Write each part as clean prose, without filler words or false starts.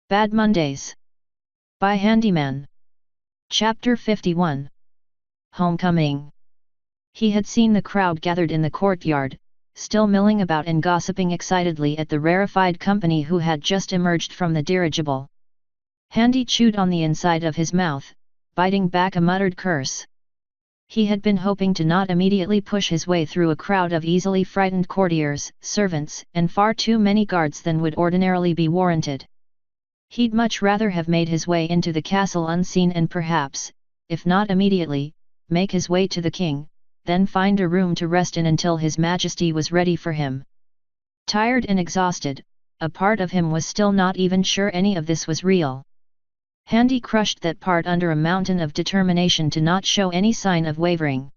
Bad Mondays. By Handyman. Chapter 51. Homecoming. He had seen the crowd gathered in the courtyard, still milling about and gossiping excitedly at the rarefied company who had just emerged from the dirigible. Handy chewed on the inside of his mouth, biting back a muttered curse. He had been hoping to not immediately push his way through a crowd of easily frightened courtiers, servants, and far too many guards than would ordinarily be warranted. He'd much rather have made his way into the castle unseen and perhaps, if not immediately, make his way to the king, then find a room to rest in until his majesty was ready for him. Tired and exhausted, a part of him was still not even sure any of this was real. Handy crushed that part under a mountain of determination to not show any sign of wavering.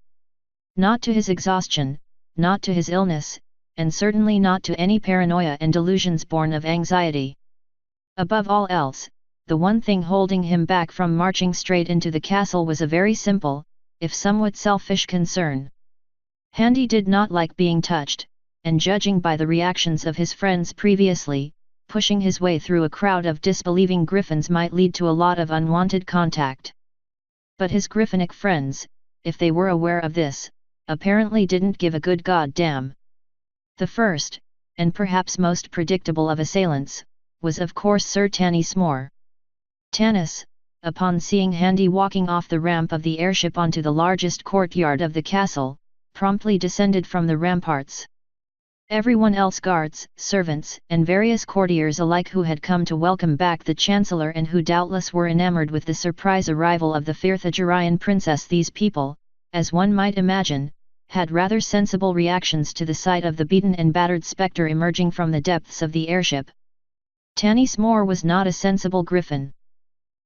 Not to his exhaustion, not to his illness, and certainly not to any paranoia and delusions born of anxiety. Above all else, the one thing holding him back from marching straight into the castle was a very simple, if somewhat selfish concern. Handy did not like being touched, and judging by the reactions of his friends previously, pushing his way through a crowd of disbelieving griffins might lead to a lot of unwanted contact. But his griffinic friends, if they were aware of this, apparently didn't give a good goddamn. The first, and perhaps most predictable of assailants, was of course Sir Tanis More. Tanis, upon seeing Handy walking off the ramp of the airship onto the largest courtyard of the castle, promptly descended from the ramparts. Everyone else, guards, servants, and various courtiers alike who had come to welcome back the Chancellor and who doubtless were enamored with the surprise arrival of the Firthagirayan princess, these people, as one might imagine, had rather sensible reactions to the sight of the beaten and battered spectre emerging from the depths of the airship. Tanis More was not a sensible griffin.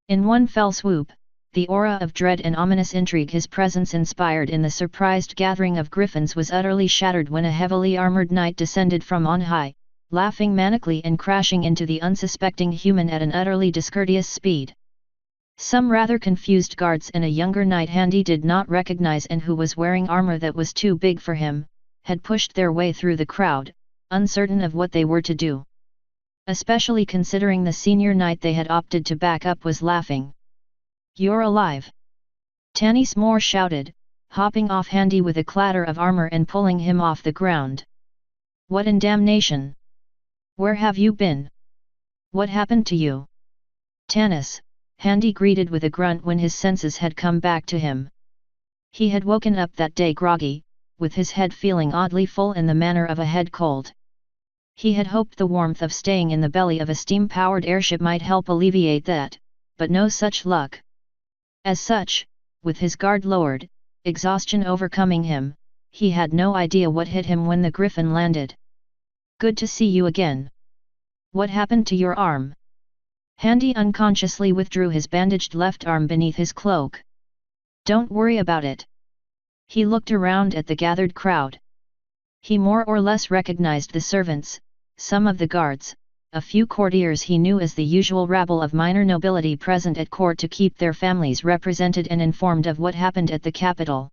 In one fell swoop, the aura of dread and ominous intrigue his presence inspired in the surprised gathering of griffins was utterly shattered when a heavily armored knight descended from on high, laughing manically and crashing into the unsuspecting human at an utterly discourteous speed. Some rather confused guards and a younger knight Handy did not recognize and who was wearing armor that was too big for him, had pushed their way through the crowd, uncertain of what they were to do. Especially considering the senior knight they had opted to back up was laughing. "You're alive!" Tanis More shouted, hopping off Handy with a clatter of armor and pulling him off the ground. "What in damnation? Where have you been? What happened to you?" "Tanis," Handy greeted with a grunt when his senses had come back to him. He had woken up that day groggy, with his head feeling oddly full in the manner of a head cold. He had hoped the warmth of staying in the belly of a steam-powered airship might help alleviate that, but no such luck. As such, with his guard lowered, exhaustion overcoming him, he had no idea what hit him when the griffin landed. "Good to see you again. What happened to your arm?" Handy unconsciously withdrew his bandaged left arm beneath his cloak. "Don't worry about it." He looked around at the gathered crowd. He more or less recognized the servants, some of the guards, a few courtiers he knew as the usual rabble of minor nobility present at court to keep their families represented and informed of what happened at the capital.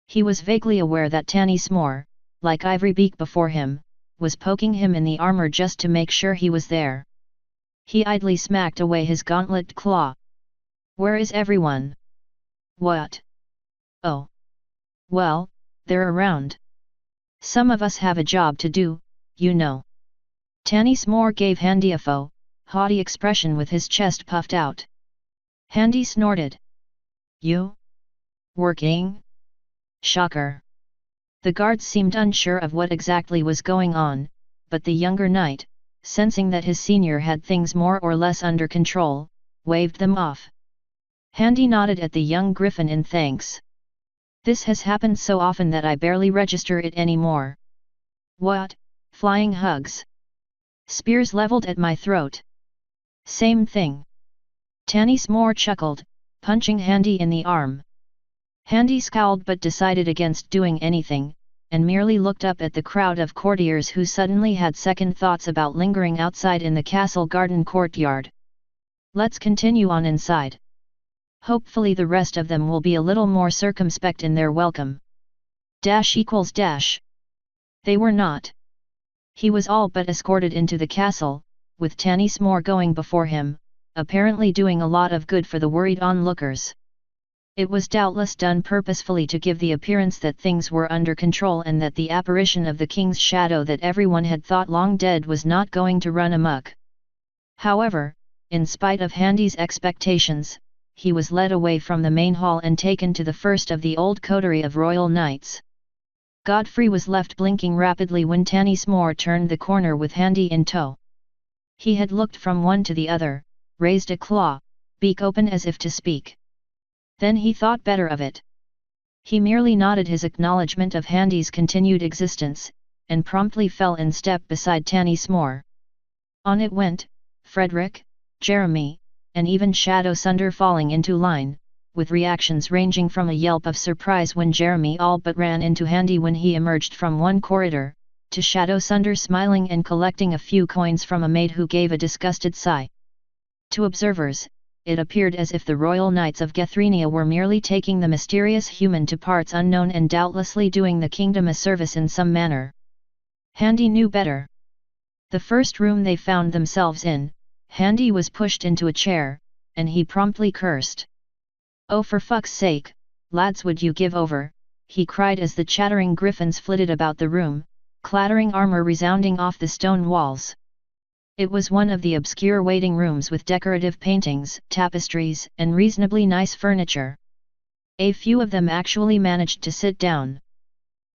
He was vaguely aware that Tanis More, like Ivory Beak before him, was poking him in the armor just to make sure he was there. He idly smacked away his gauntlet claw. "Where is everyone?" "What? Oh. Well, they're around. Some of us have a job to do, you know." Tanis More gave Handy a haughty expression with his chest puffed out. Handy snorted. "You? Working? Shocker." The guards seemed unsure of what exactly was going on, but the younger knight, sensing that his senior had things more or less under control, waved them off. Handy nodded at the young griffin in thanks. "This has happened so often that I barely register it anymore." "What, flying hugs? Spears leveled at my throat?" "Same thing." Tanis More chuckled, punching Handy in the arm. Handy scowled but decided against doing anything, and merely looked up at the crowd of courtiers who suddenly had second thoughts about lingering outside in the castle garden courtyard. "Let's continue on inside. Hopefully the rest of them will be a little more circumspect in their welcome." == They were not. He was all but escorted into the castle, with Tanismore going before him, apparently doing a lot of good for the worried onlookers. It was doubtless done purposefully to give the appearance that things were under control and that the apparition of the king's shadow that everyone had thought long dead was not going to run amok. However, in spite of Handy's expectations, he was led away from the main hall and taken to the first of the old coterie of royal knights. Godfrey was left blinking rapidly when Tanismore turned the corner with Handy in tow. He had looked from one to the other, raised a claw, beak open as if to speak. Then he thought better of it. He merely nodded his acknowledgement of Handy's continued existence, and promptly fell in step beside Tanismore. On it went, Frederick, Jeremy, and even Shadow Sunder falling into line, with reactions ranging from a yelp of surprise when Jeremy all but ran into Handy when he emerged from one corridor, to Shadow Sunder smiling and collecting a few coins from a maid who gave a disgusted sigh. To observers, it appeared as if the Royal Knights of Gethrenia were merely taking the mysterious human to parts unknown and doubtlessly doing the kingdom a service in some manner. Handy knew better. The first room they found themselves in, Handy was pushed into a chair, and he promptly cursed. "Oh, for fuck's sake, lads, would you give over?" he cried as the chattering griffins flitted about the room, clattering armor resounding off the stone walls. It was one of the obscure waiting rooms with decorative paintings, tapestries, and reasonably nice furniture. A few of them actually managed to sit down.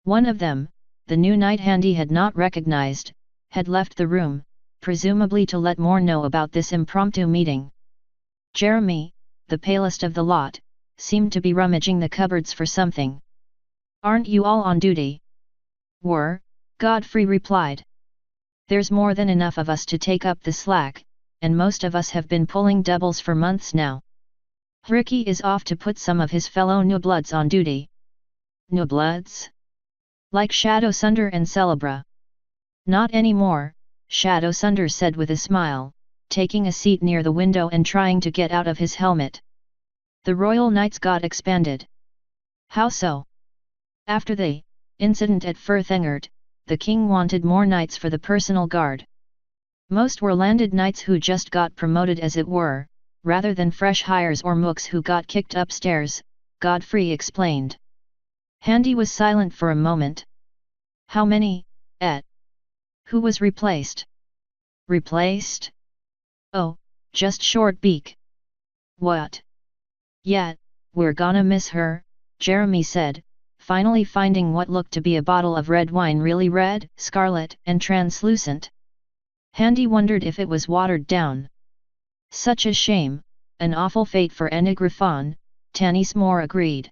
One of them, the new knight Handy had not recognized, had left the room, presumably to let more know about this impromptu meeting. Jeremy, the palest of the lot, seemed to be rummaging the cupboards for something. "Aren't you all on duty?" "Were," Godfrey replied. "There's more than enough of us to take up the slack, and most of us have been pulling doubles for months now. Ricky is off to put some of his fellow newbloods on duty." "Newbloods? Like Shadow Sunder and Celebra?" "Not anymore," Shadow Sunder said with a smile, taking a seat near the window and trying to get out of his helmet. "The Royal Knights got expanded." "How so?" "After the incident at Firthengert, the king wanted more knights for the personal guard. Most were landed knights who just got promoted, as it were, rather than fresh hires or mooks who got kicked upstairs," Godfrey explained. Handy was silent for a moment. "How many, et? Who was replaced?" "Replaced? Oh, just Shortbeak." "What?" "Yeah, we're gonna miss her," Jeremy said, finally finding what looked to be a bottle of red wine really red, scarlet, and translucent. Handy wondered if it was watered down. "Such a shame, an awful fate for Enigriffon," Tanismore agreed.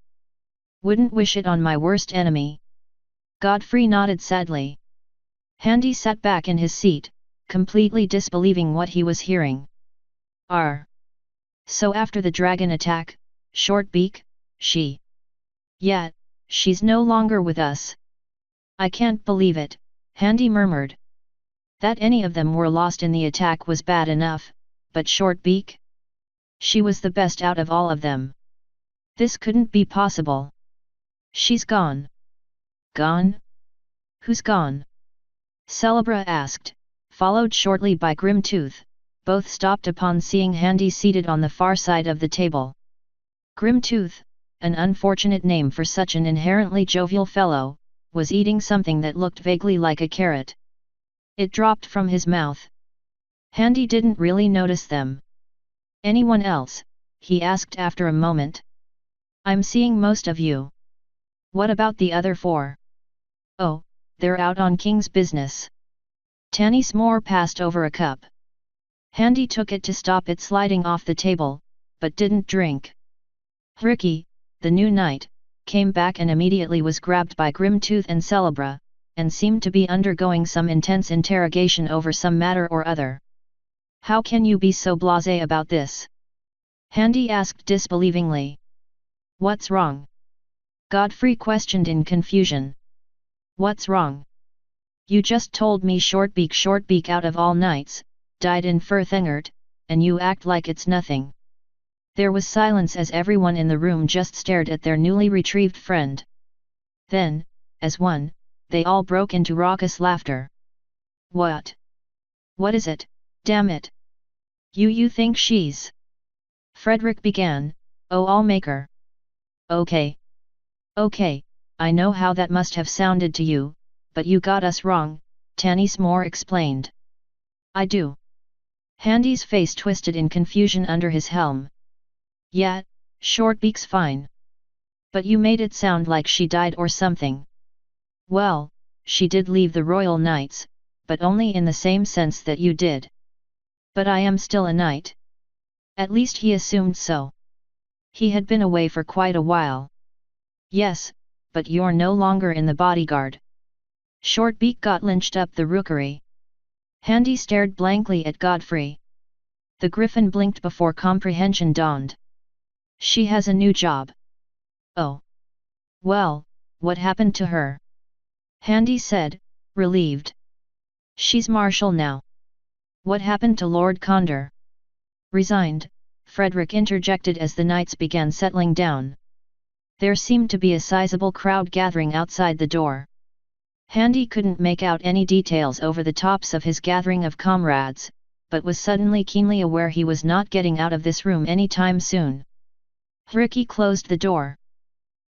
"Wouldn't wish it on my worst enemy." Godfrey nodded sadly. Handy sat back in his seat, completely disbelieving what he was hearing. So after the dragon attack, Shortbeak, she... Yeah, she's no longer with us." "I can't believe it," Handy murmured. "That any of them were lost in the attack was bad enough, but Shortbeak? She was the best out of all of them. This couldn't be possible." "She's gone." "Gone? Who's gone?" Celebra asked, followed shortly by Grimtooth. Both stopped upon seeing Handy seated on the far side of the table. Grimtooth, an unfortunate name for such an inherently jovial fellow, was eating something that looked vaguely like a carrot. It dropped from his mouth. Handy didn't really notice them. "Anyone else?" he asked after a moment. "I'm seeing most of you." "What about the other four?" "Oh, they're out on King's business." Tanismore passed over a cup. Handy took it to stop it sliding off the table, but didn't drink. Ricky, the new knight, came back and immediately was grabbed by Grimtooth and Celebra, and seemed to be undergoing some intense interrogation over some matter or other. "How can you be so blasé about this?" Handy asked disbelievingly. "What's wrong?" Godfrey questioned in confusion. "What's wrong? You just told me Shortbeak out of all knights, died in Firthengert, and you act like it's nothing." There was silence as everyone in the room just stared at their newly retrieved friend. Then, as one, they all broke into raucous laughter. "What? What is it?" Damn it! You think she's... Frederick began, oh I'll make her. Okay. Okay, I know how that must have sounded to you, but you got us wrong, Tannismore explained. I do. Handy's face twisted in confusion under his helm. Yeah, Shortbeak's fine. But you made it sound like she died or something. Well, she did leave the Royal Knights, but only in the same sense that you did. But I am still a knight. At least he assumed so. He had been away for quite a while. Yes, but you're no longer in the bodyguard. Shortbeak got lynched up the rookery. Handy stared blankly at Godfrey. The Griffin blinked before comprehension dawned. She has a new job. Oh. Well, what happened to her? Handy said, relieved. She's Marshal now. What happened to Lord Condor? Resigned, Frederick interjected as the knights began settling down. There seemed to be a sizable crowd gathering outside the door. Handy couldn't make out any details over the tops of his gathering of comrades, but was suddenly keenly aware he was not getting out of this room any time soon. Ricky closed the door.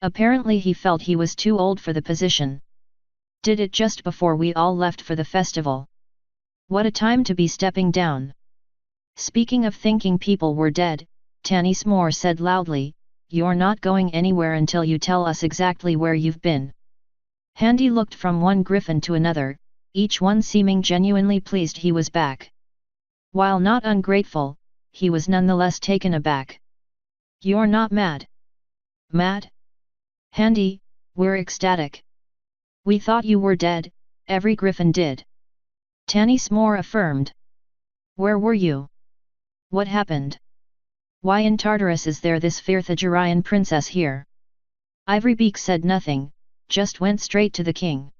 Apparently he felt he was too old for the position. Did it just before we all left for the festival. What a time to be stepping down. Speaking of thinking people were dead, Tannismore said loudly, you're not going anywhere until you tell us exactly where you've been. Handy looked from one griffin to another, each one seeming genuinely pleased he was back. While not ungrateful, he was nonetheless taken aback. You're not mad? Mad? Handy, we're ecstatic. We thought you were dead, every griffin did. Tannismore affirmed. Where were you? What happened? Why in Tartarus is there this Firthagirian princess here? Ivorybeak said nothing, just went straight to the king.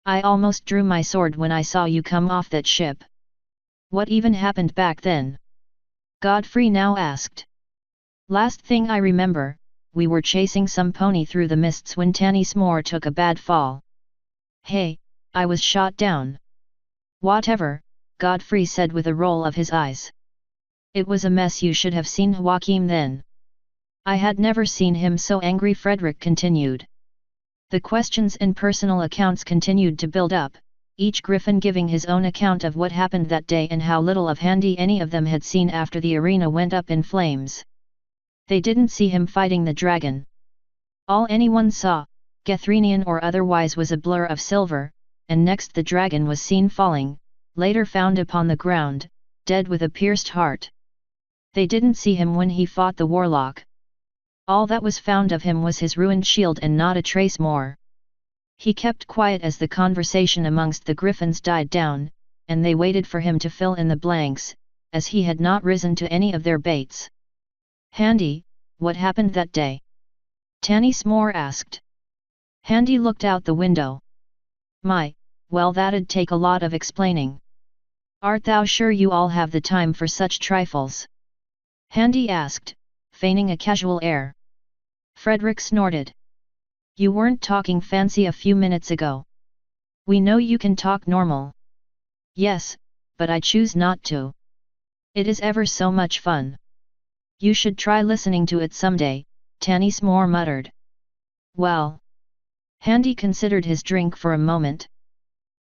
I almost drew my sword when I saw you come off that ship. What even happened back then? Godfrey now asked. Last thing I remember, we were chasing some pony through the mists when Tannismore took a bad fall. Hey, I was shot down. Whatever, Godfrey said with a roll of his eyes. It was a mess. You should have seen Joachim then. I had never seen him so angry, Frederick continued. The questions and personal accounts continued to build up, each griffin giving his own account of what happened that day and how little of Handy any of them had seen after the arena went up in flames. They didn't see him fighting the dragon. All anyone saw, Gethrinian or otherwise, was a blur of silver, and next the dragon was seen falling, later found upon the ground, dead with a pierced heart. They didn't see him when he fought the warlock. All that was found of him was his ruined shield and not a trace more. He kept quiet as the conversation amongst the griffins died down, and they waited for him to fill in the blanks, as he had not risen to any of their baits. Handy, what happened that day? Tannismore asked. Handy looked out the window. My, well, that'd take a lot of explaining. Art thou sure you all have the time for such trifles? Handy asked, feigning a casual air. Frederick snorted. You weren't talking fancy a few minutes ago. We know you can talk normal. Yes, but I choose not to. It is ever so much fun. You should try listening to it someday, Tannismore muttered. Well. Handy considered his drink for a moment.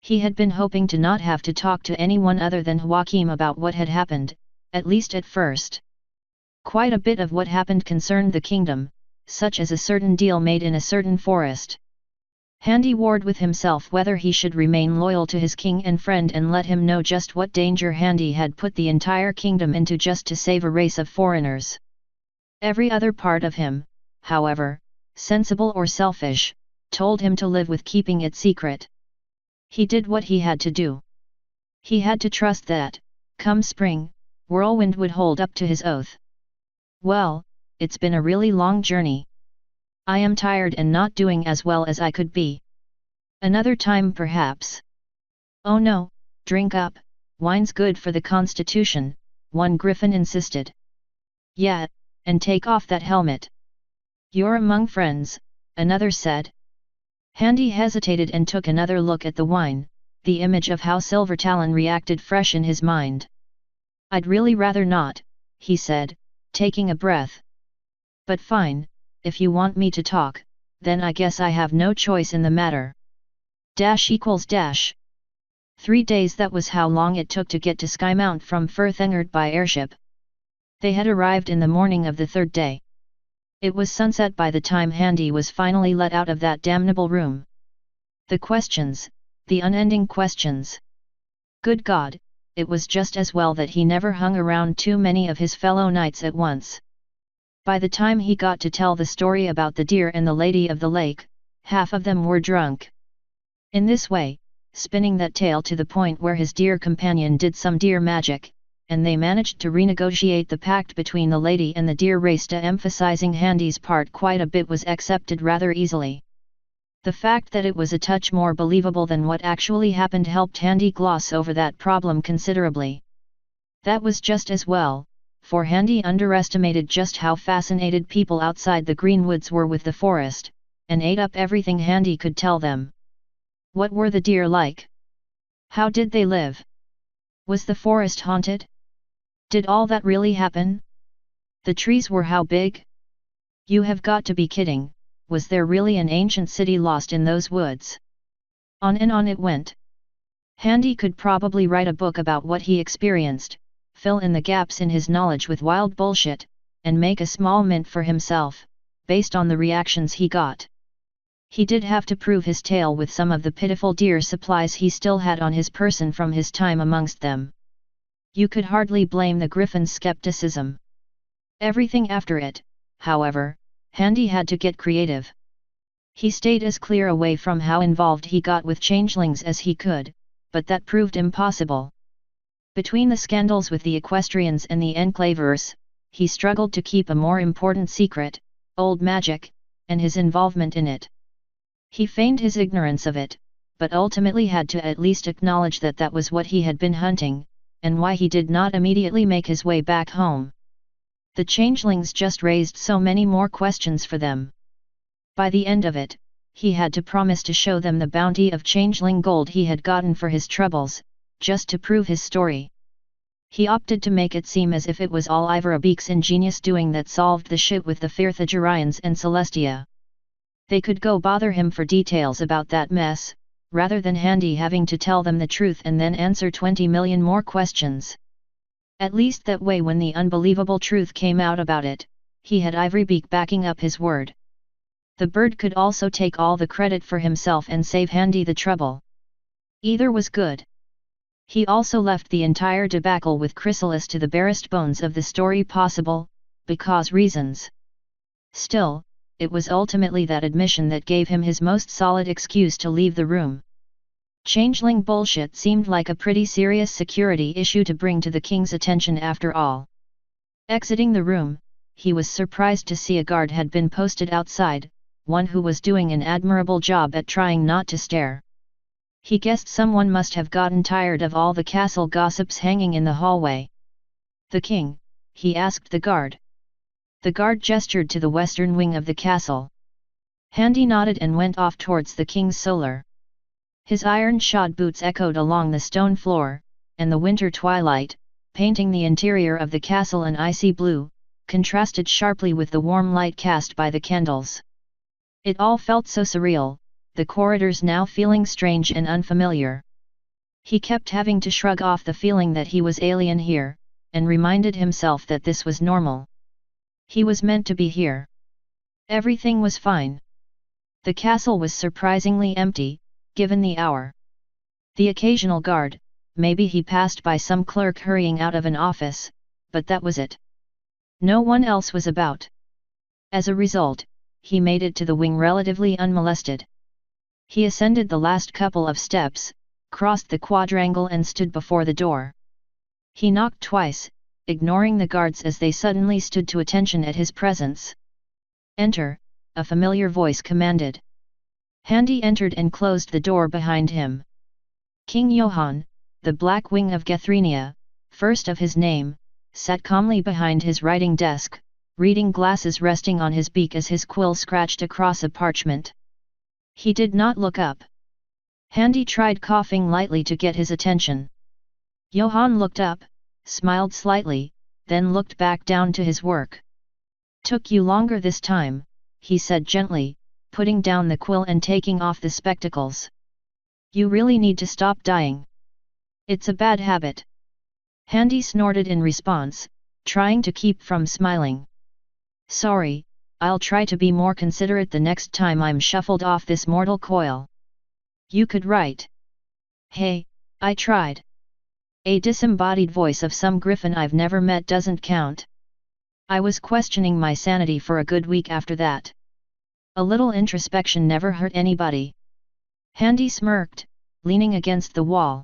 He had been hoping to not have to talk to anyone other than Joachim about what had happened, at least at first. Quite a bit of what happened concerned the kingdom, such as a certain deal made in a certain forest. Handy warred with himself whether he should remain loyal to his king and friend and let him know just what danger Handy had put the entire kingdom into just to save a race of foreigners. Every other part of him, however, sensible or selfish, told him to live with keeping it secret. He did what he had to do. He had to trust that, come spring, Whirlwind would hold up to his oath. Well, it's been a really long journey. I am tired and not doing as well as I could be. Another time perhaps. Oh no, drink up, wine's good for the constitution, one griffin insisted. Yeah, and take off that helmet. You're among friends, another said. Handy hesitated and took another look at the wine, the image of how Silvertalon reacted fresh in his mind. I'd really rather not, he said, taking a breath. But fine, if you want me to talk, then I guess I have no choice in the matter. == 3 days, that was how long it took to get to Skymount from Firthengard by airship. They had arrived in the morning of the third day. It was sunset by the time Handy was finally let out of that damnable room. The questions, the unending questions. Good God, it was just as well that he never hung around too many of his fellow knights at once. By the time he got to tell the story about the deer and the Lady of the Lake, half of them were drunk. In this way, spinning that tale to the point where his dear companion did some deer magic, and they managed to renegotiate the pact between the lady and the deer race, to emphasizing Handy's part quite a bit, was accepted rather easily. The fact that it was a touch more believable than what actually happened helped Handy gloss over that problem considerably. That was just as well, for Handy underestimated just how fascinated people outside the Greenwoods were with the forest, and ate up everything Handy could tell them. What were the deer like? How did they live? Was the forest haunted? Did all that really happen? The trees were how big? You have got to be kidding, was there really an ancient city lost in those woods? On and on it went. Handy could probably write a book about what he experienced, fill in the gaps in his knowledge with wild bullshit, and make a small mint for himself, based on the reactions he got. He did have to prove his tale with some of the pitiful deer supplies he still had on his person from his time amongst them. You could hardly blame the Griffin's skepticism. Everything after it, however, Handy had to get creative. He stayed as clear away from how involved he got with changelings as he could, but that proved impossible. Between the scandals with the equestrians and the enclavers, he struggled to keep a more important secret, old magic, and his involvement in it. He feigned his ignorance of it, but ultimately had to at least acknowledge that that was what he had been hunting, and why he did not immediately make his way back home. The changelings just raised so many more questions for them. By the end of it, he had to promise to show them the bounty of changeling gold he had gotten for his troubles, just to prove his story. He opted to make it seem as if it was all Ivor Beak's ingenious doing that solved the shit with the Firthagirians and Celestia. They could go bother him for details about that mess, rather than Handy having to tell them the truth and then answer 20 million more questions. At least that way, when the unbelievable truth came out about it, he had Ivorybeak backing up his word. The bird could also take all the credit for himself and save Handy the trouble. Either was good. He also left the entire debacle with Chrysalis to the barest bones of the story possible, because reasons. Still, it was ultimately that admission that gave him his most solid excuse to leave the room. Changeling bullshit seemed like a pretty serious security issue to bring to the king's attention after all. Exiting the room, he was surprised to see a guard had been posted outside, one who was doing an admirable job at trying not to stare. He guessed someone must have gotten tired of all the castle gossips hanging in the hallway. "The king?" he asked the guard. The guard gestured to the western wing of the castle. Handy nodded and went off towards the king's solar. His iron-shod boots echoed along the stone floor, and the winter twilight, painting the interior of the castle an icy blue, contrasted sharply with the warm light cast by the candles. It all felt so surreal, the corridors now feeling strange and unfamiliar. He kept having to shrug off the feeling that he was alien here, and reminded himself that this was normal. He was meant to be here. Everything was fine. The castle was surprisingly empty, given the hour. The occasional guard, maybe he passed by some clerk hurrying out of an office, but that was it. No one else was about. As a result, he made it to the wing relatively unmolested. He ascended the last couple of steps, crossed the quadrangle and stood before the door. He knocked twice, ignoring the guards as they suddenly stood to attention at his presence. "Enter," a familiar voice commanded. Handy entered and closed the door behind him. King Johann, the Black Wing of Gethrynia, first of his name, sat calmly behind his writing desk, reading glasses resting on his beak as his quill scratched across a parchment. He did not look up. Handy tried coughing lightly to get his attention. Johann looked up, smiled slightly, then looked back down to his work. "Took you longer this time," he said gently, putting down the quill and taking off the spectacles. "You really need to stop dying. It's a bad habit." Handy snorted in response, trying to keep from smiling. "Sorry, I'll try to be more considerate the next time I'm shuffled off this mortal coil." "You could write." "Hey, I tried." A disembodied voice of some griffin I've never met doesn't count. I was questioning my sanity for a good week after that. A little introspection never hurt anybody. Handy smirked, leaning against the wall.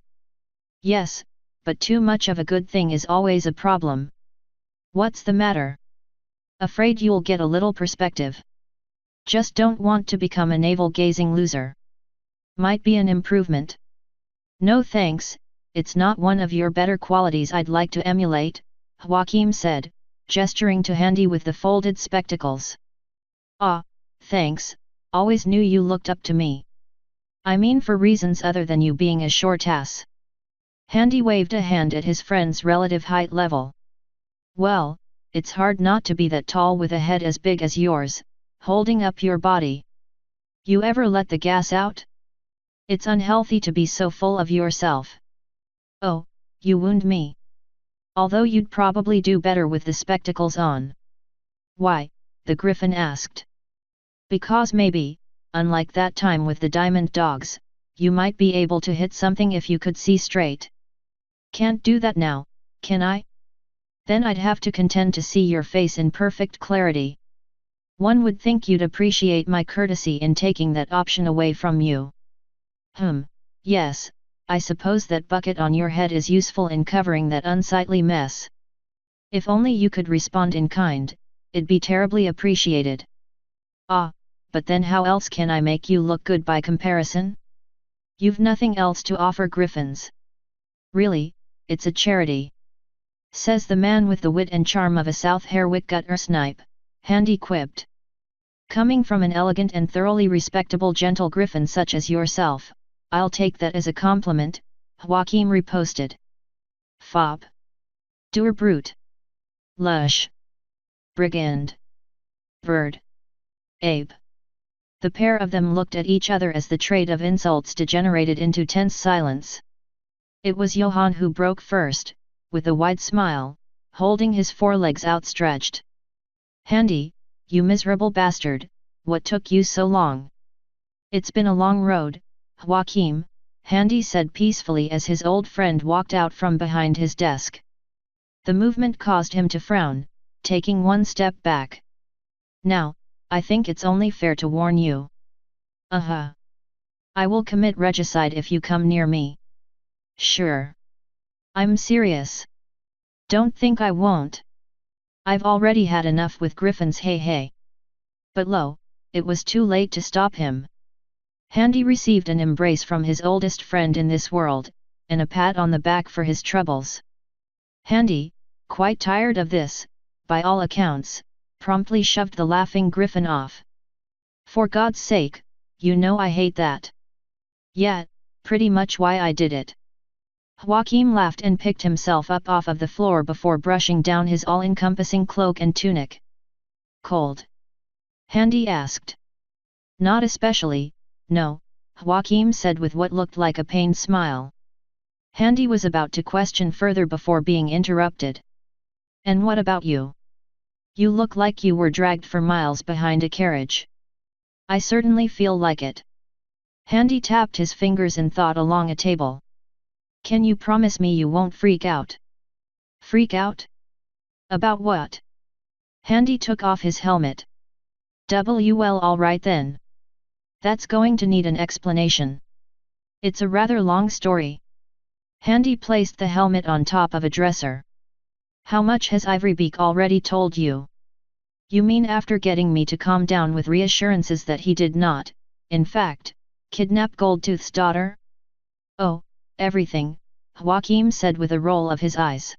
"Yes, but too much of a good thing is always a problem." "What's the matter?" "Afraid you'll get a little perspective. Just don't want to become a navel-gazing loser." "Might be an improvement." "No thanks, it's not one of your better qualities I'd like to emulate," Joachim said, gesturing to Handy with the folded spectacles. "Ah, thanks, always knew you looked up to me. I mean for reasons other than you being a short ass." Handy waved a hand at his friend's relative height level. "Well, it's hard not to be that tall with a head as big as yours, holding up your body. You ever let the gas out? It's unhealthy to be so full of yourself." "Oh, you wound me. Although you'd probably do better with the spectacles on." "Why?" the Griffin asked. "Because maybe, unlike that time with the diamond dogs, you might be able to hit something if you could see straight." "Can't do that now, can I? Then I'd have to contend to see your face in perfect clarity." "One would think you'd appreciate my courtesy in taking that option away from you." Yes, I suppose that bucket on your head is useful in covering that unsightly mess. If only you could respond in kind, it'd be terribly appreciated." "Ah, but then how else can I make you look good by comparison? You've nothing else to offer griffins." "Really, it's a charity," says the man with the wit and charm of a South Harewick gutter snipe, Handy quipped. "Coming from an elegant and thoroughly respectable gentle griffin such as yourself, I'll take that as a compliment," Joachim riposted. "Fob. Doer brute. Lush. Brigand. Bird. Ape." The pair of them looked at each other as the trade of insults degenerated into tense silence. It was Johann who broke first, with a wide smile, holding his forelegs outstretched. "Handy, you miserable bastard, what took you so long?" "It's been a long road, Joachim," Handy said peacefully as his old friend walked out from behind his desk. The movement caused him to frown, taking one step back. "Now, I think it's only fair to warn you." "I will commit regicide if you come near me." "Sure. I'm serious." "Don't think I won't. I've already had enough with griffins, hey. But lo, it was too late to stop him. Handy received an embrace from his oldest friend in this world, and a pat on the back for his troubles. Handy, quite tired of this, by all accounts, promptly shoved the laughing griffin off. "For God's sake, you know I hate that." "Yeah, pretty much why I did it." Joachim laughed and picked himself up off of the floor before brushing down his all-encompassing cloak and tunic. "Cold?" Handy asked. "Not especially, no," Joachim said with what looked like a pained smile. Handy was about to question further before being interrupted. "And what about you? You look like you were dragged for miles behind a carriage." "I certainly feel like it." Handy tapped his fingers in thought along a table. "Can you promise me you won't freak out?" "Freak out? About what?" Handy took off his helmet. "Well, all right then. That's going to need an explanation. It's a rather long story." Handy placed the helmet on top of a dresser. "How much has Ivorybeak already told you?" "You mean after getting me to calm down with reassurances that he did not, in fact, kidnap Goldtooth's daughter?" "Oh, everything," Joachim said with a roll of his eyes.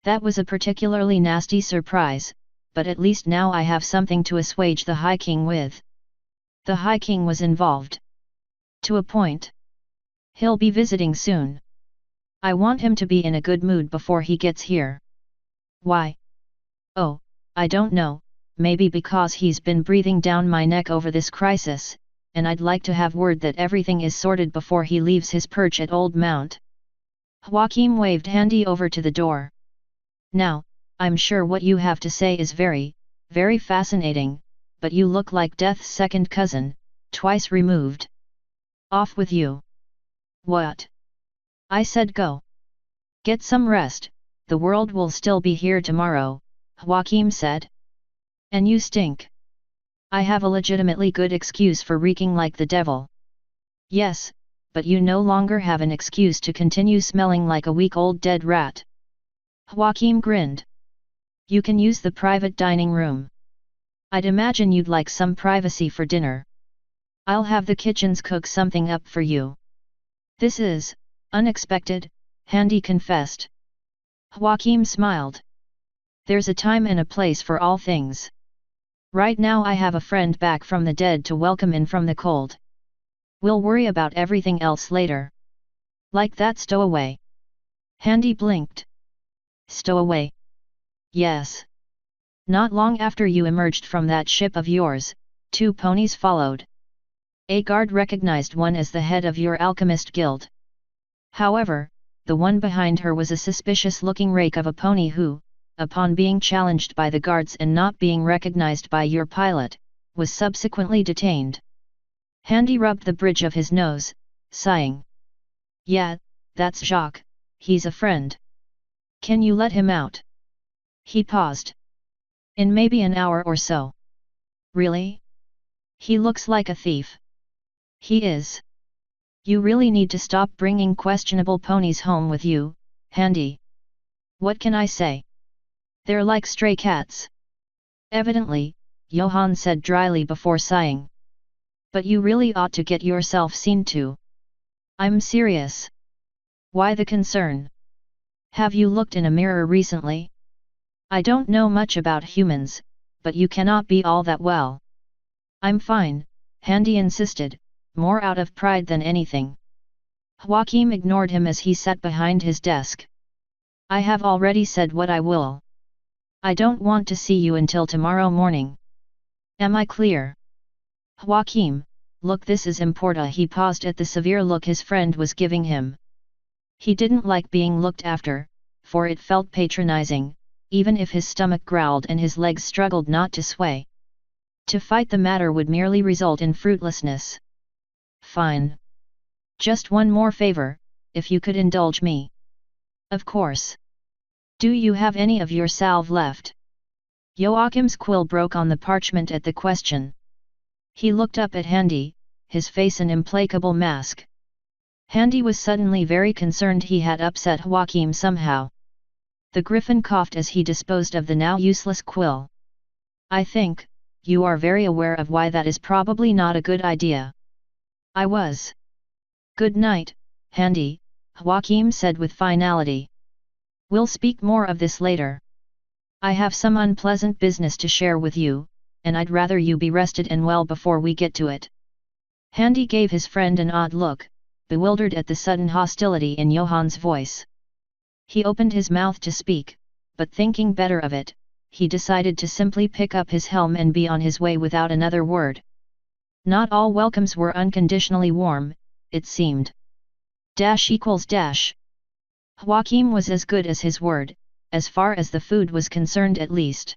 "That was a particularly nasty surprise, but at least now I have something to assuage the High King with." "The High King was involved?" "To a point. He'll be visiting soon." I want him to be in a good mood before he gets here. Why? Oh, I don't know, maybe because he's been breathing down my neck over this crisis, and I'd like to have word that everything is sorted before he leaves his perch at Old Mount. Joachim waved Handy over to the door. Now, I'm sure what you have to say is very, very fascinating, but you look like Death's second cousin, twice removed. Off with you. What? I said go. Get some rest, the world will still be here tomorrow, Joachim said. And you stink. I have a legitimately good excuse for reeking like the devil. Yes, but you no longer have an excuse to continue smelling like a week-old dead rat. Joachim grinned. You can use the private dining room. I'd imagine you'd like some privacy for dinner. I'll have the kitchens cook something up for you. This is unexpected, Handy confessed. Joachim smiled. There's a time and a place for all things. Right now I have a friend back from the dead to welcome in from the cold. We'll worry about everything else later. Like that stowaway. Handy blinked. Stowaway? Yes. Not long after you emerged from that ship of yours, 2 ponies followed. A guard recognized one as the head of your alchemist guild. However, the one behind her was a suspicious-looking rake of a pony who, upon being challenged by the guards and not being recognized by your pilot, was subsequently detained. Handy rubbed the bridge of his nose, sighing. Yeah, that's Jacques, he's a friend. Can you let him out? He paused. In maybe an hour or so. Really? He looks like a thief. He is. You really need to stop bringing questionable ponies home with you, Handy. What can I say? They're like stray cats. Evidently, Johann said dryly before sighing. But you really ought to get yourself seen to. I'm serious. Why the concern? Have you looked in a mirror recently? I don't know much about humans, but you cannot be all that well. I'm fine, Handy insisted, more out of pride than anything. Joachim ignored him as he sat behind his desk. I have already said what I will. I don't want to see you until tomorrow morning. Am I clear? Joachim, look, this is important. He paused at the severe look his friend was giving him. He didn't like being looked after, for it felt patronizing, even if his stomach growled and his legs struggled not to sway. To fight the matter would merely result in fruitlessness. Fine. Just one more favor, if you could indulge me. Of course. Do you have any of your salve left? Joachim's quill broke on the parchment at the question. He looked up at Handy, his face an implacable mask. Handy was suddenly very concerned he had upset Joachim somehow. The griffin coughed as he disposed of the now useless quill. I think, you are very aware of why that is probably not a good idea. I was. Good night, Handy, Joachim said with finality. We'll speak more of this later. I have some unpleasant business to share with you, and I'd rather you be rested and well before we get to it. Handy gave his friend an odd look, bewildered at the sudden hostility in Johann's voice. He opened his mouth to speak, but thinking better of it, he decided to simply pick up his helm and be on his way without another word. Not all welcomes were unconditionally warm, it seemed. == Joachim was as good as his word, as far as the food was concerned at least.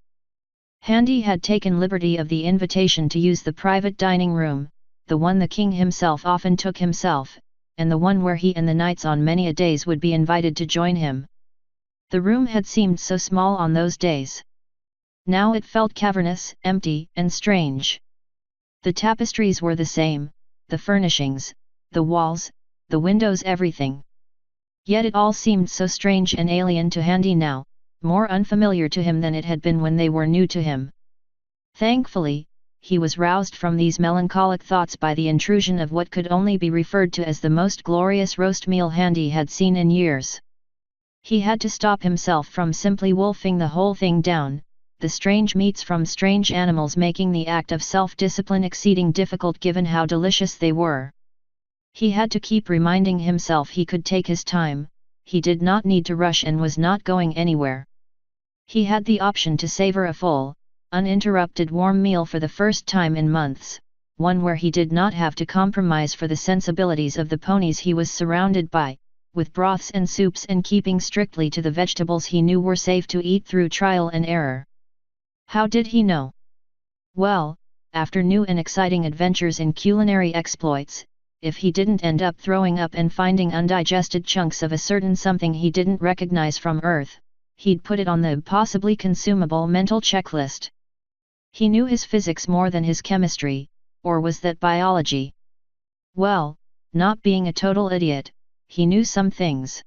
Handy had taken liberty of the invitation to use the private dining room, the one the king himself often took himself, and the one where he and the knights on many a days would be invited to join him. The room had seemed so small on those days. Now it felt cavernous, empty, and strange. The tapestries were the same, the furnishings, the walls, the windows, everything. Yet it all seemed so strange and alien to Handy now, more unfamiliar to him than it had been when they were new to him. Thankfully, he was roused from these melancholic thoughts by the intrusion of what could only be referred to as the most glorious roast meal Handy had seen in years. He had to stop himself from simply wolfing the whole thing down, the strange meats from strange animals making the act of self-discipline exceeding difficult given how delicious they were. He had to keep reminding himself he could take his time, he did not need to rush and was not going anywhere. He had the option to savor a full, uninterrupted warm meal for the first time in months, one where he did not have to compromise for the sensibilities of the ponies he was surrounded by, with broths and soups and keeping strictly to the vegetables he knew were safe to eat through trial and error. How did he know? Well, after new and exciting adventures in culinary exploits, if he didn't end up throwing up and finding undigested chunks of a certain something he didn't recognize from Earth, he'd put it on the possibly consumable mental checklist. He knew his physics more than his chemistry, or was that biology? Well, not being a total idiot, he knew some things.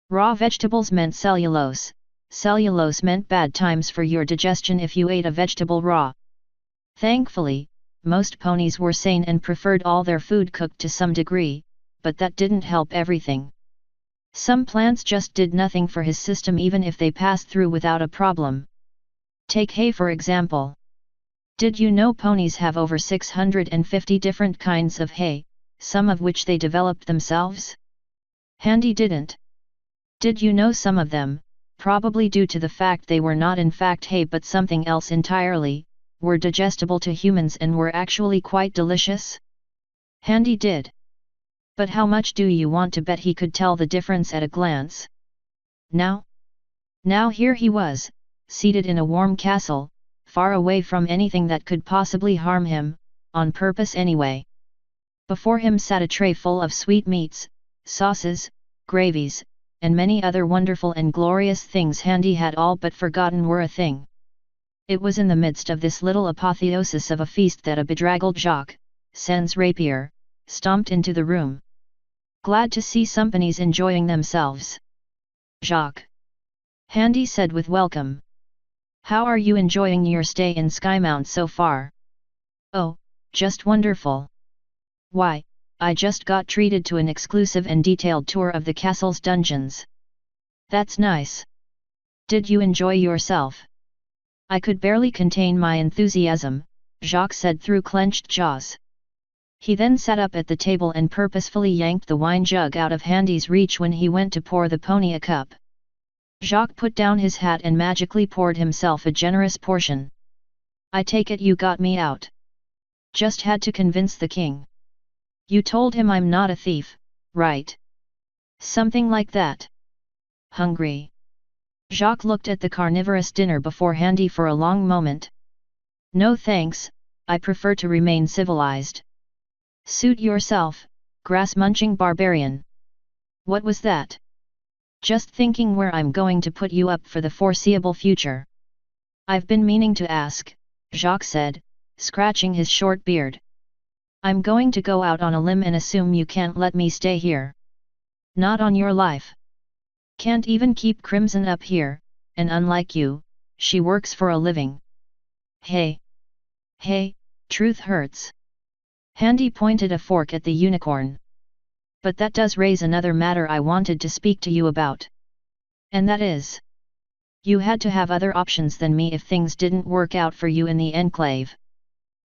Raw vegetables meant cellulose. Cellulose meant bad times for your digestion if you ate a vegetable raw. Thankfully, most ponies were sane and preferred all their food cooked to some degree, but that didn't help everything. Some plants just did nothing for his system even if they passed through without a problem. Take hay for example. Did you know ponies have over 650 different kinds of hay, some of which they developed themselves? Handy didn't. Did you know some of them, probably due to the fact they were not in fact hay but something else entirely, were digestible to humans and were actually quite delicious? Handy did. But how much do you want to bet he could tell the difference at a glance? Now here he was, seated in a warm castle, far away from anything that could possibly harm him, on purpose anyway. Before him sat a tray full of sweetmeats, sauces, gravies, and many other wonderful and glorious things Handy had all but forgotten were a thing. It was in the midst of this little apotheosis of a feast that a bedraggled Jacques, sans rapier, stomped into the room. Glad to see some ponies enjoying themselves. Jacques. Handy said with welcome. How are you enjoying your stay in Skymount so far? Oh, just wonderful. Why, I just got treated to an exclusive and detailed tour of the castle's dungeons. That's nice. Did you enjoy yourself? I could barely contain my enthusiasm, Jacques said through clenched jaws. He then sat up at the table and purposefully yanked the wine jug out of Handy's reach when he went to pour the pony a cup. Jacques put down his hat and magically poured himself a generous portion. I take it you got me out. Just had to convince the king. You told him I'm not a thief, right? Something like that. Hungry? Jacques looked at the carnivorous dinner before Handy for a long moment. No thanks, I prefer to remain civilized. Suit yourself, grass-munching barbarian. What was that? Just thinking where I'm going to put you up for the foreseeable future. I've been meaning to ask, Jacques said, scratching his short beard. I'm going to go out on a limb and assume you can't let me stay here. Not on your life. Can't even keep Crimson up here, and unlike you, she works for a living. Hey, truth hurts. Handy pointed a fork at the unicorn. But that does raise another matter I wanted to speak to you about. And that is, you had to have other options than me if things didn't work out for you in the enclave.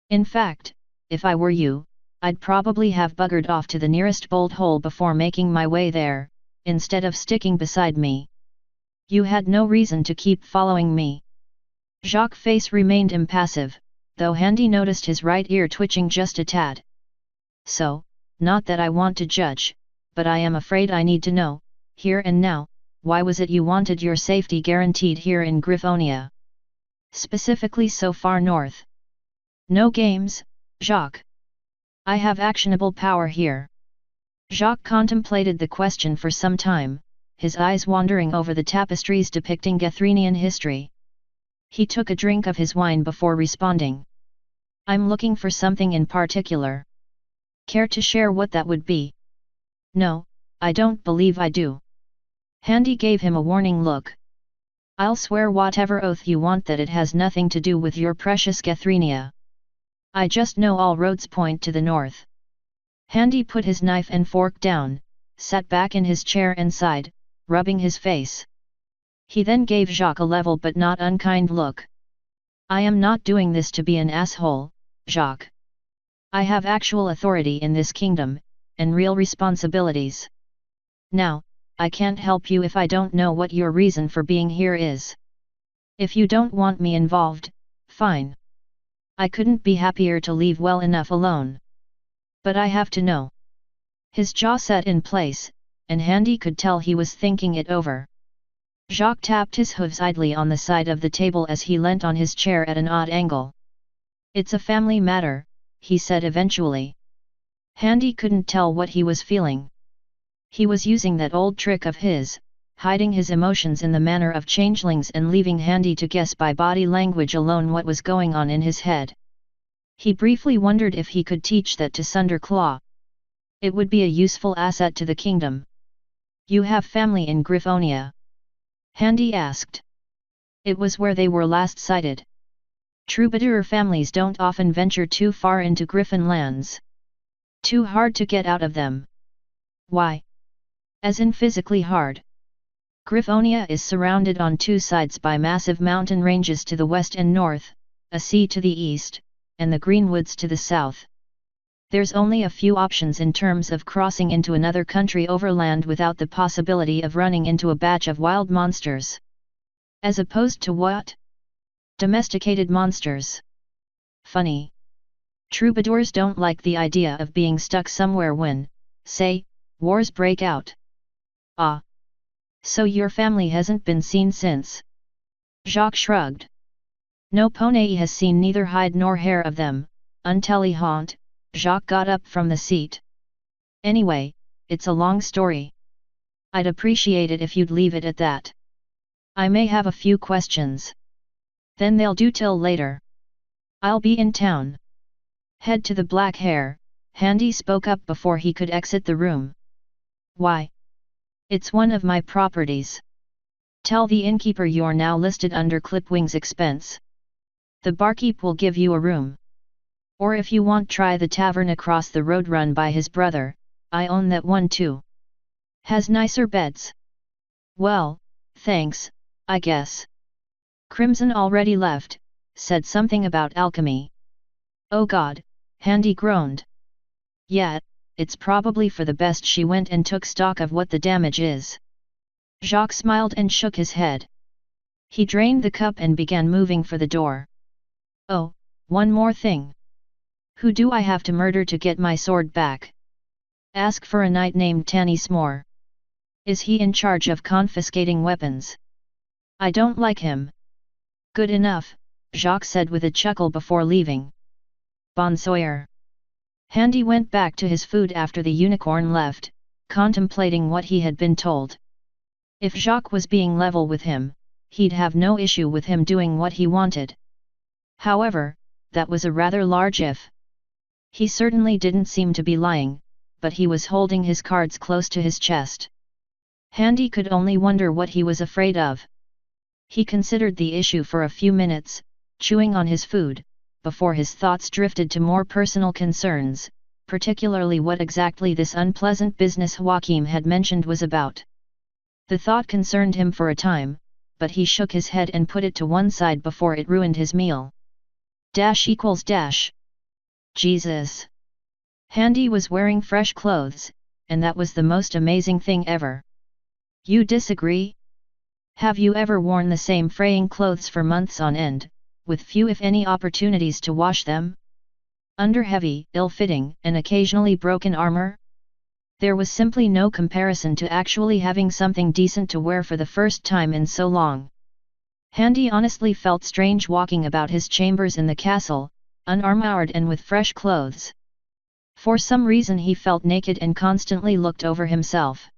In fact, if I were you, I'd probably have buggered off to the nearest bolt hole before making my way there, instead of sticking beside me. You had no reason to keep following me. Jacques' face remained impassive, though Handy noticed his right ear twitching just a tad. So, not that I want to judge, but I am afraid I need to know, here and now, why was it you wanted your safety guaranteed here in Griffonia? Specifically so far north. No games, Jacques. I have actionable power here. Jacques contemplated the question for some time, his eyes wandering over the tapestries depicting Gethrenian history. He took a drink of his wine before responding. I'm looking for something in particular. Care to share what that would be? No, I don't believe I do. Handy gave him a warning look. I'll swear whatever oath you want that it has nothing to do with your precious Gethrenia. I just know all roads point to the north. Handy put his knife and fork down, sat back in his chair and sighed, rubbing his face. He then gave Jacques a level but not unkind look. I am not doing this to be an asshole, Jacques. I have actual authority in this kingdom, and real responsibilities. Now, I can't help you if I don't know what your reason for being here is. If you don't want me involved, fine. I couldn't be happier to leave well enough alone. But I have to know. His jaw set in place, and Handy could tell he was thinking it over. Jacques tapped his hooves idly on the side of the table as he leant on his chair at an odd angle. It's a family matter, he said eventually. Handy couldn't tell what he was feeling. He was using that old trick of his, hiding his emotions in the manner of changelings and leaving Handy to guess by body language alone what was going on in his head. He briefly wondered if he could teach that to Sunderclaw. It would be a useful asset to the kingdom. You have family in Griffonia? Handy asked. It was where they were last sighted. Troubadour families don't often venture too far into Griffin lands. Too hard to get out of them. Why? As in physically hard. Griffonia is surrounded on two sides by massive mountain ranges to the west and north, a sea to the east, and the greenwoods to the south. There's only a few options in terms of crossing into another country overland without the possibility of running into a batch of wild monsters. As opposed to what? Domesticated monsters. Funny. Troubadours don't like the idea of being stuck somewhere when, say, wars break out. Ah. So your family hasn't been seen since? Jacques shrugged. No Poney has seen neither hide nor hair of them, intelligent. Jacques got up from the seat. Anyway, it's a long story. I'd appreciate it if you'd leave it at that. I may have a few questions. Then they'll do till later. I'll be in town. Head to the Black Hare, Handy spoke up before he could exit the room. Why? It's one of my properties. Tell the innkeeper you're now listed under Clipwing's expense. The barkeep will give you a room. Or if you want, try the tavern across the road run by his brother, I own that one too. Has nicer beds. Well, thanks, I guess. Crimson already left, said something about alchemy. Oh God, Handy groaned. Yeah, it's probably for the best she went and took stock of what the damage is. Jacques smiled and shook his head. He drained the cup and began moving for the door. Oh, one more thing. Who do I have to murder to get my sword back? Ask for a knight named Tanny Smore. Is he in charge of confiscating weapons? I don't like him. Good enough, Jacques said with a chuckle before leaving. Bon Sawyer. Handy went back to his food after the unicorn left, contemplating what he had been told. If Jacques was being level with him, he'd have no issue with him doing what he wanted. However, that was a rather large if. He certainly didn't seem to be lying, but he was holding his cards close to his chest. Handy could only wonder what he was afraid of. He considered the issue for a few minutes, chewing on his food, before his thoughts drifted to more personal concerns, particularly what exactly this unpleasant business Joachim had mentioned was about. The thought concerned him for a time, but he shook his head and put it to one side before it ruined his meal. == Jesus! Handy was wearing fresh clothes, and that was the most amazing thing ever. You disagree? Have you ever worn the same fraying clothes for months on end, with few if any opportunities to wash them? Under heavy, ill-fitting, and occasionally broken armor? There was simply no comparison to actually having something decent to wear for the first time in so long. Handy honestly felt strange walking about his chambers in the castle, unarmored and with fresh clothes. For some reason he felt naked and constantly looked over himself.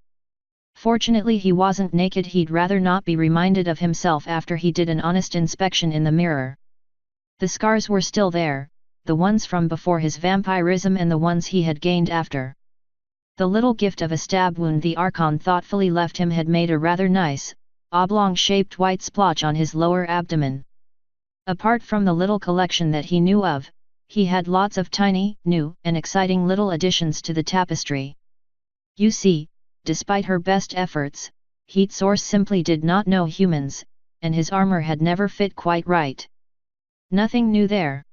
Fortunately he wasn't naked. He'd rather not be reminded of himself after he did an honest inspection in the mirror. The scars were still there, the ones from before his vampirism and the ones he had gained after. The little gift of a stab wound the Archon thoughtfully left him had made a rather nice, oblong-shaped white splotch on his lower abdomen. Apart from the little collection that he knew of, he had lots of tiny, new, and exciting little additions to the tapestry. You see, despite her best efforts, Heat Source simply did not know humans, and his armor had never fit quite right. Nothing new there.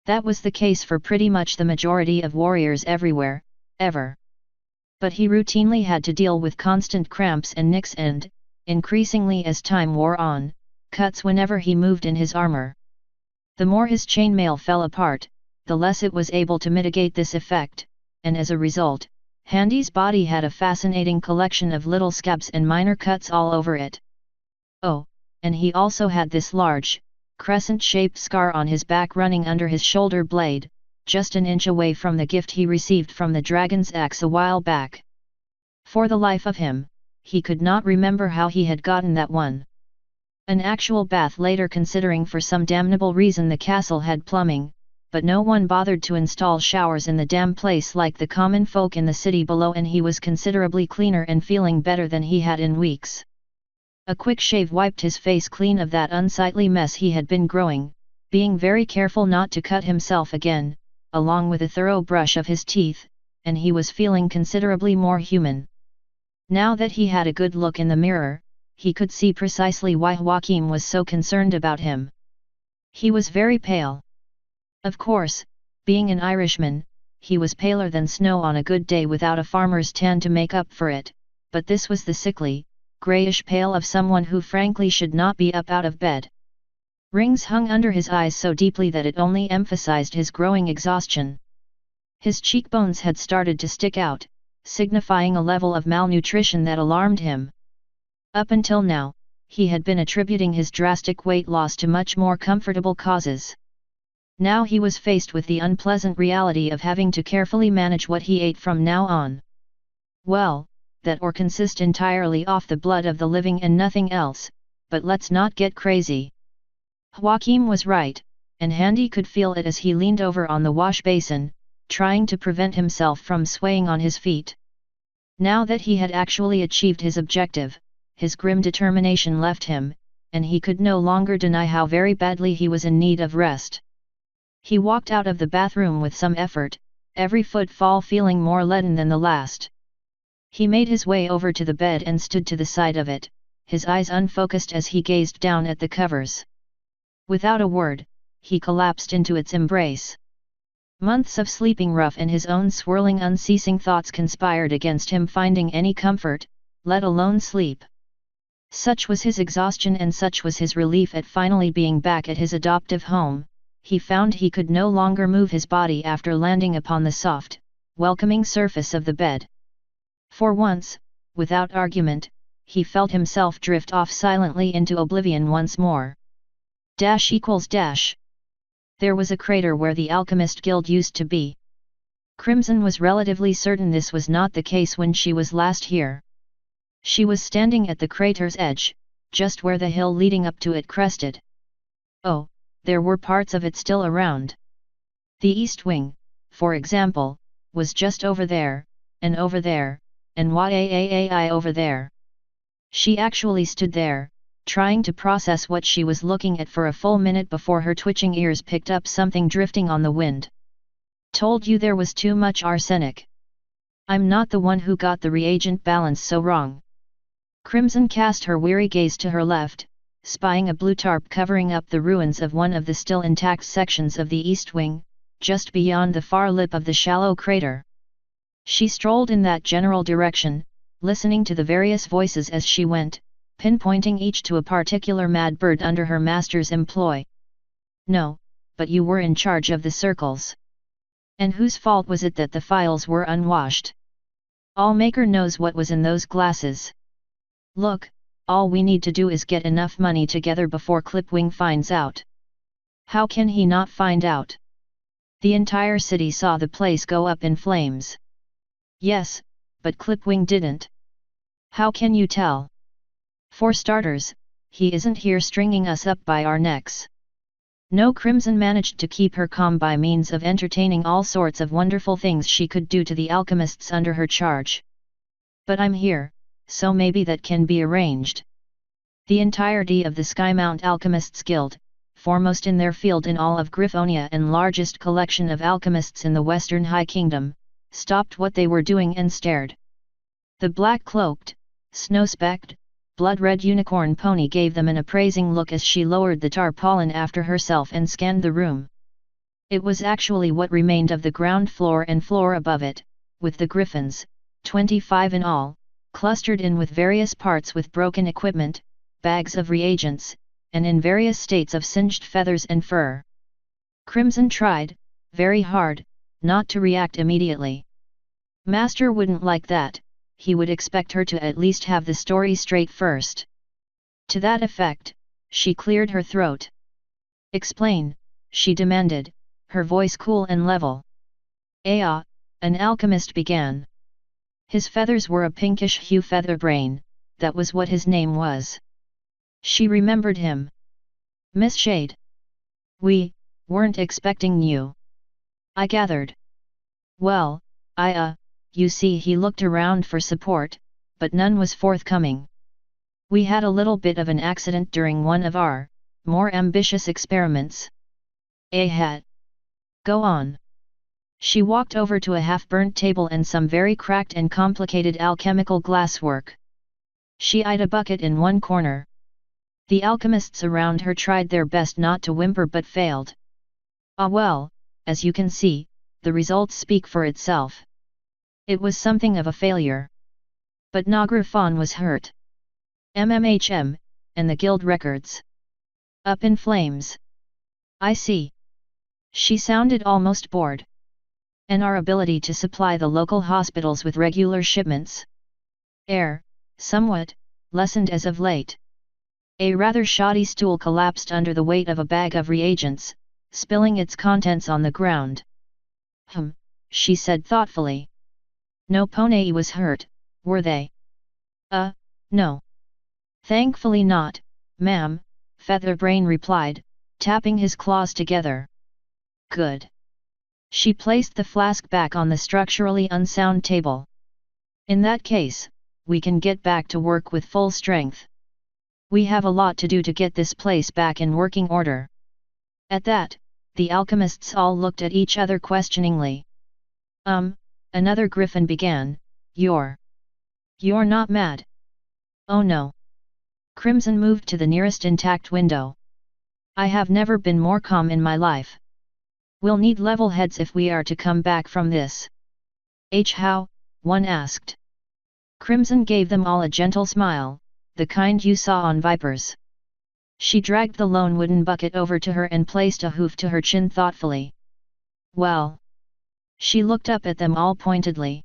That was the case for pretty much the majority of warriors everywhere, ever. But he routinely had to deal with constant cramps and nicks and, increasingly as time wore on, cuts whenever he moved in his armor. The more his chainmail fell apart, the less it was able to mitigate this effect, and as a result, Handy's body had a fascinating collection of little scabs and minor cuts all over it. Oh, and he also had this large, crescent-shaped scar on his back running under his shoulder blade, just an inch away from the gift he received from the dragon's axe a while back. For the life of him, he could not remember how he had gotten that one. An actual bath later, considering for some damnable reason the castle had plumbing, but no one bothered to install showers in the damn place like the common folk in the city below, and he was considerably cleaner and feeling better than he had in weeks. A quick shave wiped his face clean of that unsightly mess he had been growing, being very careful not to cut himself again, along with a thorough brush of his teeth, and he was feeling considerably more human. Now that he had a good look in the mirror, he could see precisely why Joachim was so concerned about him. He was very pale. Of course, being an Irishman, he was paler than snow on a good day without a farmer's tan to make up for it, but this was the sickly, greyish pale of someone who frankly should not be up out of bed. Rings hung under his eyes so deeply that it only emphasized his growing exhaustion. His cheekbones had started to stick out, signifying a level of malnutrition that alarmed him. Up until now, he had been attributing his drastic weight loss to much more comfortable causes. Now he was faced with the unpleasant reality of having to carefully manage what he ate from now on. Well, that or consist entirely off the blood of the living and nothing else, but let's not get crazy. Joachim was right, and Handy could feel it as he leaned over on the wash basin, trying to prevent himself from swaying on his feet. Now that he had actually achieved his objective, his grim determination left him, and he could no longer deny how very badly he was in need of rest. He walked out of the bathroom with some effort, every footfall feeling more leaden than the last. He made his way over to the bed and stood to the side of it, his eyes unfocused as he gazed down at the covers. Without a word, he collapsed into its embrace. Months of sleeping rough and his own swirling unceasing thoughts conspired against him finding any comfort, let alone sleep. Such was his exhaustion and such was his relief at finally being back at his adoptive home. He found he could no longer move his body after landing upon the soft, welcoming surface of the bed. For once, without argument, he felt himself drift off silently into oblivion once more. Dash equals dash. There was a crater where the Alchemist Guild used to be. Crimson was relatively certain this was not the case when she was last here. She was standing at the crater's edge, just where the hill leading up to it crested. Oh, there were parts of it still around. The east wing, for example, was just over there, and over there, and way over there. She actually stood there, trying to process what she was looking at for a full minute before her twitching ears picked up something drifting on the wind. Told you there was too much arsenic. I'm not the one who got the reagent balance so wrong. Crimson cast her weary gaze to her left, spying a blue tarp covering up the ruins of one of the still intact sections of the east wing, just beyond the far lip of the shallow crater. She strolled in that general direction, listening to the various voices as she went, pinpointing each to a particular mad bird under her master's employ. No, but you were in charge of the circles. And whose fault was it that the files were unwashed? Allmaker knows what was in those glasses. Look, all we need to do is get enough money together before Clipwing finds out. How can he not find out? The entire city saw the place go up in flames. Yes, but Clipwing didn't. How can you tell? For starters, he isn't here stringing us up by our necks. No, Crimson managed to keep her calm by means of entertaining all sorts of wonderful things she could do to the alchemists under her charge. But I'm here, so maybe that can be arranged. The entirety of the Skymount Alchemists Guild, foremost in their field in all of Griffonia and largest collection of alchemists in the Western High Kingdom, stopped what they were doing and stared. The black-cloaked, snow-specked, blood-red unicorn pony gave them an appraising look as she lowered the tarpaulin after herself and scanned the room. It was actually what remained of the ground floor and floor above it, with the griffins, 25 in all, clustered in with various parts with broken equipment, bags of reagents, and in various states of singed feathers and fur. Crimson tried, very hard, not to react immediately. Master wouldn't like that, he would expect her to at least have the story straight first. To that effect, she cleared her throat. Explain, she demanded, her voice cool and level. An alchemist began. His feathers were a pinkish hue Featherbrain, that was what his name was. She remembered him. Miss Shade. We weren't expecting you. I gathered. Well, you see, he looked around for support, but none was forthcoming. We had a little bit of an accident during one of our more ambitious experiments. Go on. She walked over to a half-burnt table and some very cracked and complicated alchemical glasswork. She eyed a bucket in one corner. The alchemists around her tried their best not to whimper but failed. Well, as you can see, the results speak for itself. It was something of a failure. But Nagrafon was hurt. MMHM, and the guild records. Up in flames. I see. She sounded almost bored. And our ability to supply the local hospitals with regular shipments. Somewhat, lessened as of late. A rather shoddy stool collapsed under the weight of a bag of reagents, spilling its contents on the ground. She said thoughtfully. No Pone was hurt, were they? No. Thankfully not, ma'am, Featherbrain replied, tapping his claws together. Good. She placed the flask back on the structurally unsound table. In that case, we can get back to work with full strength. We have a lot to do to get this place back in working order. At that, the alchemists all looked at each other questioningly. Another griffin began, You're not mad. Oh no. Crimson moved to the nearest intact window. I have never been more calm in my life. We'll need level heads if we are to come back from this. How? One asked. Crimson gave them all a gentle smile, the kind you saw on vipers. She dragged the lone wooden bucket over to her and placed a hoof to her chin thoughtfully. Well. She looked up at them all pointedly.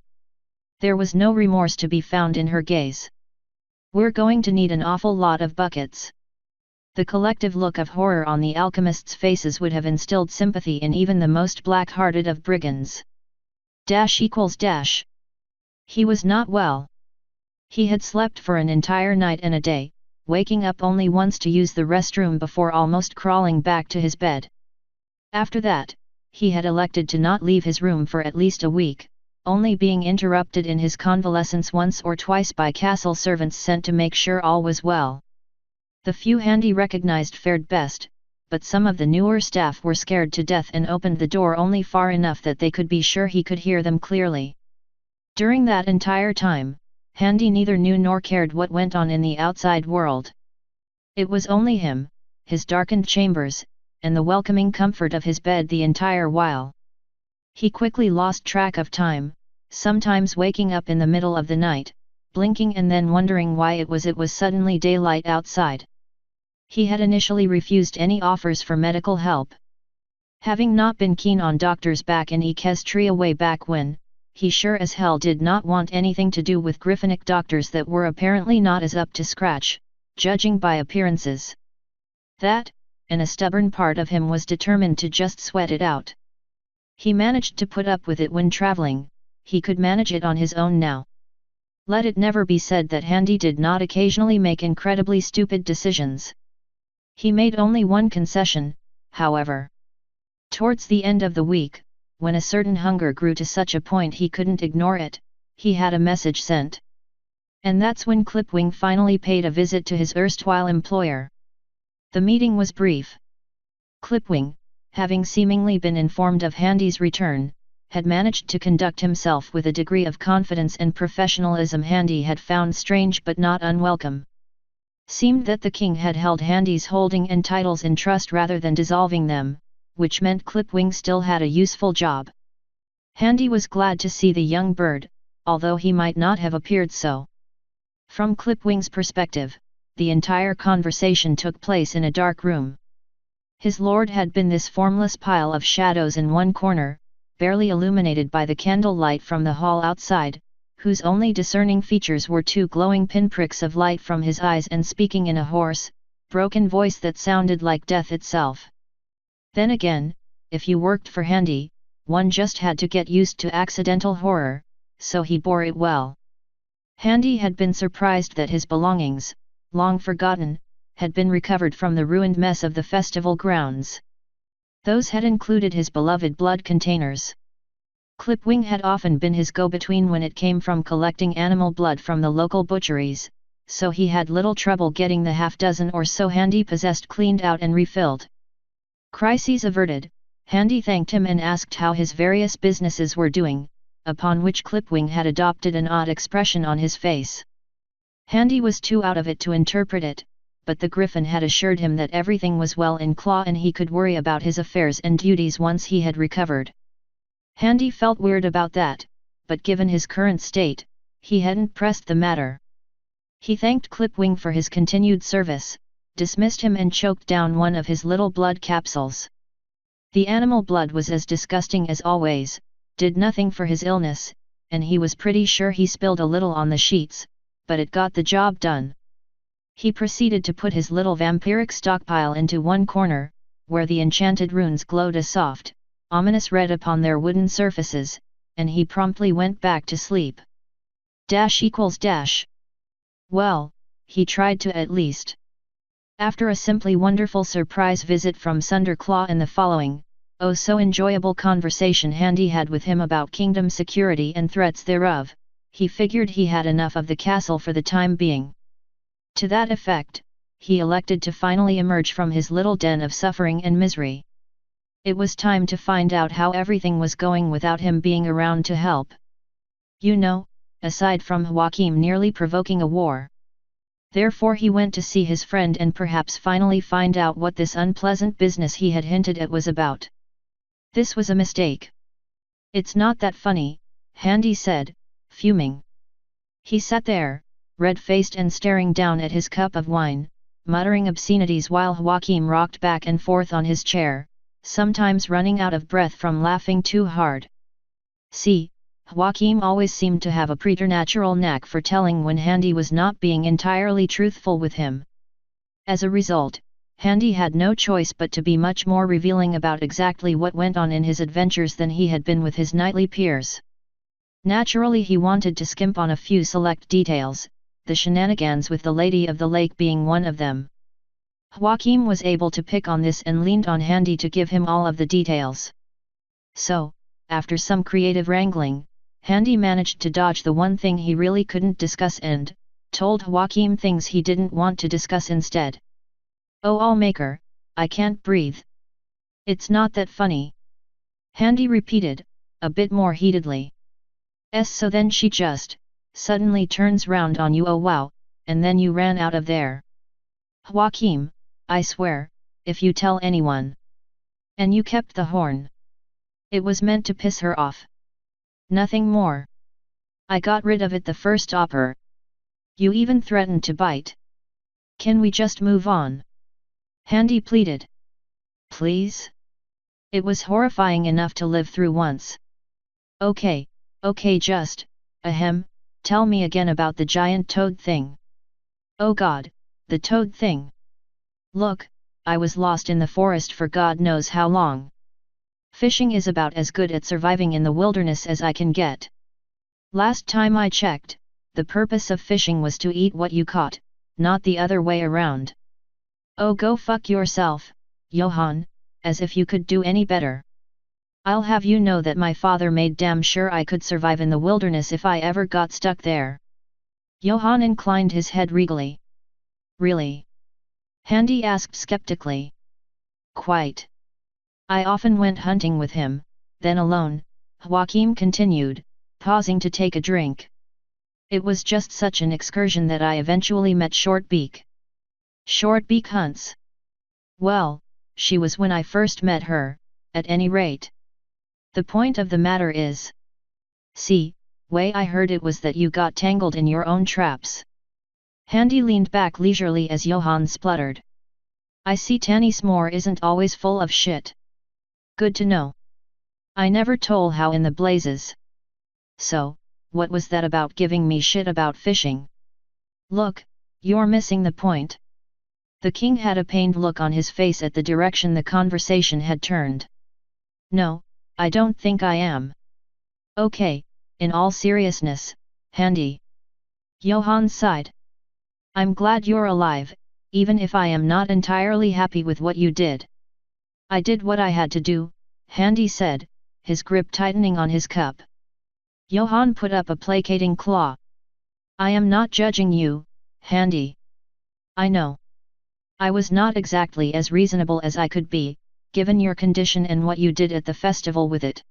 There was no remorse to be found in her gaze. We're going to need an awful lot of buckets. The collective look of horror on the alchemists' faces would have instilled sympathy in even the most black-hearted of brigands. ===. He was not well. He had slept for an entire night and a day, waking up only once to use the restroom before almost crawling back to his bed. After that, he had elected to not leave his room for at least a week, only being interrupted in his convalescence once or twice by castle servants sent to make sure all was well. The few Handy recognized fared best, but some of the newer staff were scared to death and opened the door only far enough that they could be sure he could hear them clearly. During that entire time, Handy neither knew nor cared what went on in the outside world. It was only him, his darkened chambers, and the welcoming comfort of his bed the entire while. He quickly lost track of time, sometimes waking up in the middle of the night, blinking and then wondering why it was suddenly daylight outside. He had initially refused any offers for medical help. Having not been keen on doctors back in Equestria way back when, he sure as hell did not want anything to do with Griffinic doctors that were apparently not as up to scratch, judging by appearances. That, and a stubborn part of him was determined to just sweat it out. He managed to put up with it when traveling, he could manage it on his own now. Let it never be said that Handy did not occasionally make incredibly stupid decisions. He made only one concession, however. Towards the end of the week, when a certain hunger grew to such a point he couldn't ignore it, he had a message sent. And that's when Clipwing finally paid a visit to his erstwhile employer. The meeting was brief. Clipwing, having seemingly been informed of Handy's return, had managed to conduct himself with a degree of confidence and professionalism Handy had found strange but not unwelcome. Seemed that the king had held Handy's holding and titles in trust rather than dissolving them, which meant Clipwing still had a useful job. Handy was glad to see the young bird, although he might not have appeared so. From Clipwing's perspective, the entire conversation took place in a dark room. His lord had been this formless pile of shadows in one corner, barely illuminated by the candlelight from the hall outside, whose only discerning features were two glowing pinpricks of light from his eyes and speaking in a hoarse, broken voice that sounded like death itself. Then again, if you worked for Handy, one just had to get used to accidental horror, so he bore it well. Handy had been surprised that his belongings, long forgotten, had been recovered from the ruined mess of the festival grounds. Those had included his beloved blood containers. Clipwing had often been his go-between when it came from collecting animal blood from the local butcheries, so he had little trouble getting the half-dozen or so Handy possessed cleaned out and refilled. Crises averted, Handy thanked him and asked how his various businesses were doing, upon which Clipwing had adopted an odd expression on his face. Handy was too out of it to interpret it, but the Griffin had assured him that everything was well in Claw and he could worry about his affairs and duties once he had recovered. Handy felt weird about that, but given his current state, he hadn't pressed the matter. He thanked Clipwing for his continued service, dismissed him and choked down one of his little blood capsules. The animal blood was as disgusting as always, did nothing for his illness, and he was pretty sure he spilled a little on the sheets, but it got the job done. He proceeded to put his little vampiric stockpile into one corner, where the enchanted runes glowed a soft, ominous red upon their wooden surfaces, and he promptly went back to sleep. == Well, he tried to at least. After a simply wonderful surprise visit from Sunderclaw and the following, oh so enjoyable conversation Handy had with him about kingdom security and threats thereof, he figured he had enough of the castle for the time being. To that effect, he elected to finally emerge from his little den of suffering and misery. It was time to find out how everything was going without him being around to help. You know, aside from Joachim nearly provoking a war. Therefore he went to see his friend and perhaps finally find out what this unpleasant business he had hinted at was about. This was a mistake. It's not that funny, Handy said, fuming. He sat there, red-faced and staring down at his cup of wine, muttering obscenities while Joachim rocked back and forth on his chair, sometimes running out of breath from laughing too hard. See, Joachim always seemed to have a preternatural knack for telling when Handy was not being entirely truthful with him. As a result, Handy had no choice but to be much more revealing about exactly what went on in his adventures than he had been with his knightly peers. Naturally he wanted to skimp on a few select details, the shenanigans with the Lady of the Lake being one of them. Joachim was able to pick on this and leaned on Handy to give him all of the details. So, after some creative wrangling, Handy managed to dodge the one thing he really couldn't discuss and told Joachim things he didn't want to discuss instead. Oh Allmaker, I can't breathe. It's not that funny. Handy repeated, a bit more heatedly. So then she just suddenly turns round on you, oh wow, and then you ran out of there. Joachim, I swear, if you tell anyone. And you kept the horn. It was meant to piss her off. Nothing more. I got rid of it the first opera. You even threatened to bite. Can we just move on? Handy pleaded. Please? It was horrifying enough to live through once. Okay, just, tell me again about the giant toad thing. Oh God, the toad thing. Look, I was lost in the forest for God knows how long. Fishing is about as good at surviving in the wilderness as I can get. Last time I checked, the purpose of fishing was to eat what you caught, not the other way around. Oh go fuck yourself, Johann, as if you could do any better. I'll have you know that my father made damn sure I could survive in the wilderness if I ever got stuck there. Johann inclined his head regally. Really? Handy asked skeptically. Quite. I often went hunting with him, then alone, Joachim continued, pausing to take a drink. It was just such an excursion that I eventually met Shortbeak. Shortbeak hunts. Well, she was when I first met her, at any rate. The point of the matter is. See, way I heard it was that you got tangled in your own traps. Handy leaned back leisurely as Johann spluttered. I see Tanny S'more isn't always full of shit. Good to know. I never told how in the blazes. So, what was that about giving me shit about fishing? Look, you're missing the point. The king had a pained look on his face at the direction the conversation had turned. No, I don't think I am. Okay, in all seriousness, Handy. Johann sighed. I'm glad you're alive, even if I am not entirely happy with what you did. I did what I had to do, Handy said, his grip tightening on his cup. Johann put up a placating claw. I am not judging you, Handy. I know. I was not exactly as reasonable as I could be, given your condition and what you did at the festival with it.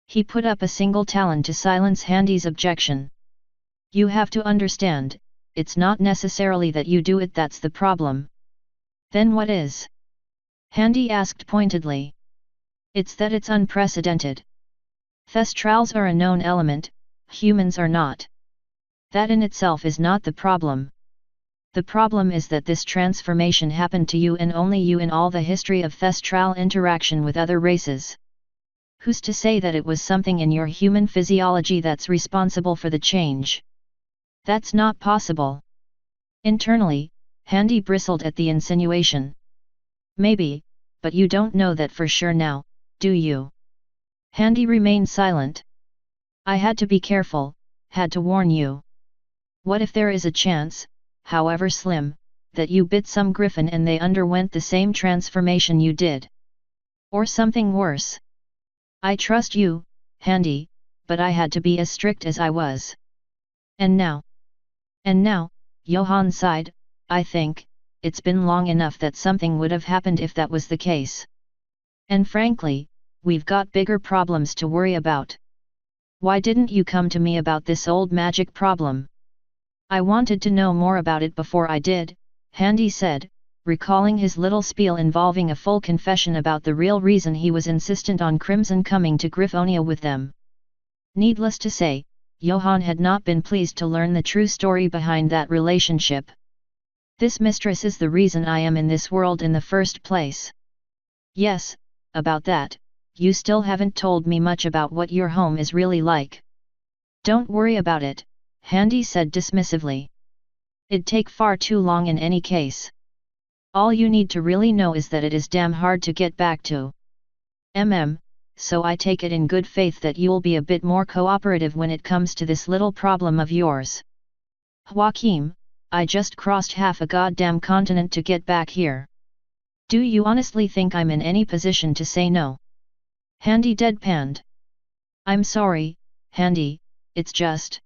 He put up a single talon to silence Handy's objection. You have to understand, it's not necessarily that you do it that's the problem. Then what is? Handy asked pointedly. It's that it's unprecedented. Thestrals are a known element, humans are not. That in itself is not the problem. The problem is that this transformation happened to you and only you in all the history of Thestral interaction with other races. Who's to say that it was something in your human physiology that's responsible for the change? That's not possible. Internally, Handy bristled at the insinuation. Maybe, but you don't know that for sure now, do you? Handy remained silent. I had to be careful, had to warn you. What if there is a chance, however slim, that you bit some griffin and they underwent the same transformation you did? Or something worse? I trust you, Handy, but I had to be as strict as I was. And now, Johann sighed, I think, it's been long enough that something would have happened if that was the case. And frankly, we've got bigger problems to worry about. Why didn't you come to me about this old magic problem? I wanted to know more about it before I did, Handy said, recalling his little spiel involving a full confession about the real reason he was insistent on Crimson coming to Griffonia with them. Needless to say, Johann had not been pleased to learn the true story behind that relationship. This mistress is the reason I am in this world in the first place. Yes, about that, you still haven't told me much about what your home is really like. Don't worry about it, Handy said dismissively. It'd take far too long in any case. All you need to really know is that it is damn hard to get back to. So I take it in good faith that you'll be a bit more cooperative when it comes to this little problem of yours. Joachim, I just crossed half a goddamn continent to get back here. Do you honestly think I'm in any position to say no? Handy deadpanned. I'm sorry, Handy, it's just.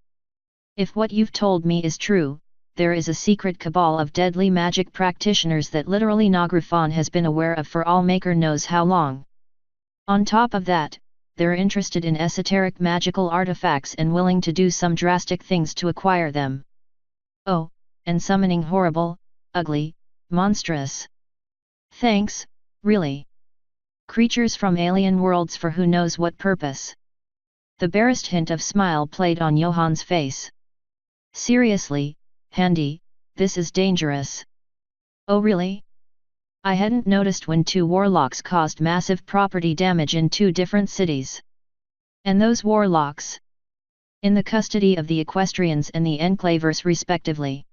If what you've told me is true, there is a secret cabal of deadly magic practitioners that literally Nagrafon has been aware of for all maker knows how long. On top of that, they're interested in esoteric magical artifacts and willing to do some drastic things to acquire them. Oh, and summoning horrible, ugly, monstrous. Thanks, really. Creatures from alien worlds for who knows what purpose. The barest hint of smile played on Johann's face. Seriously, Handy, this is dangerous. Oh really? I hadn't noticed when 2 warlocks caused massive property damage in 2 different cities. And those warlocks? In the custody of the Equestrians and the Enclavers respectively.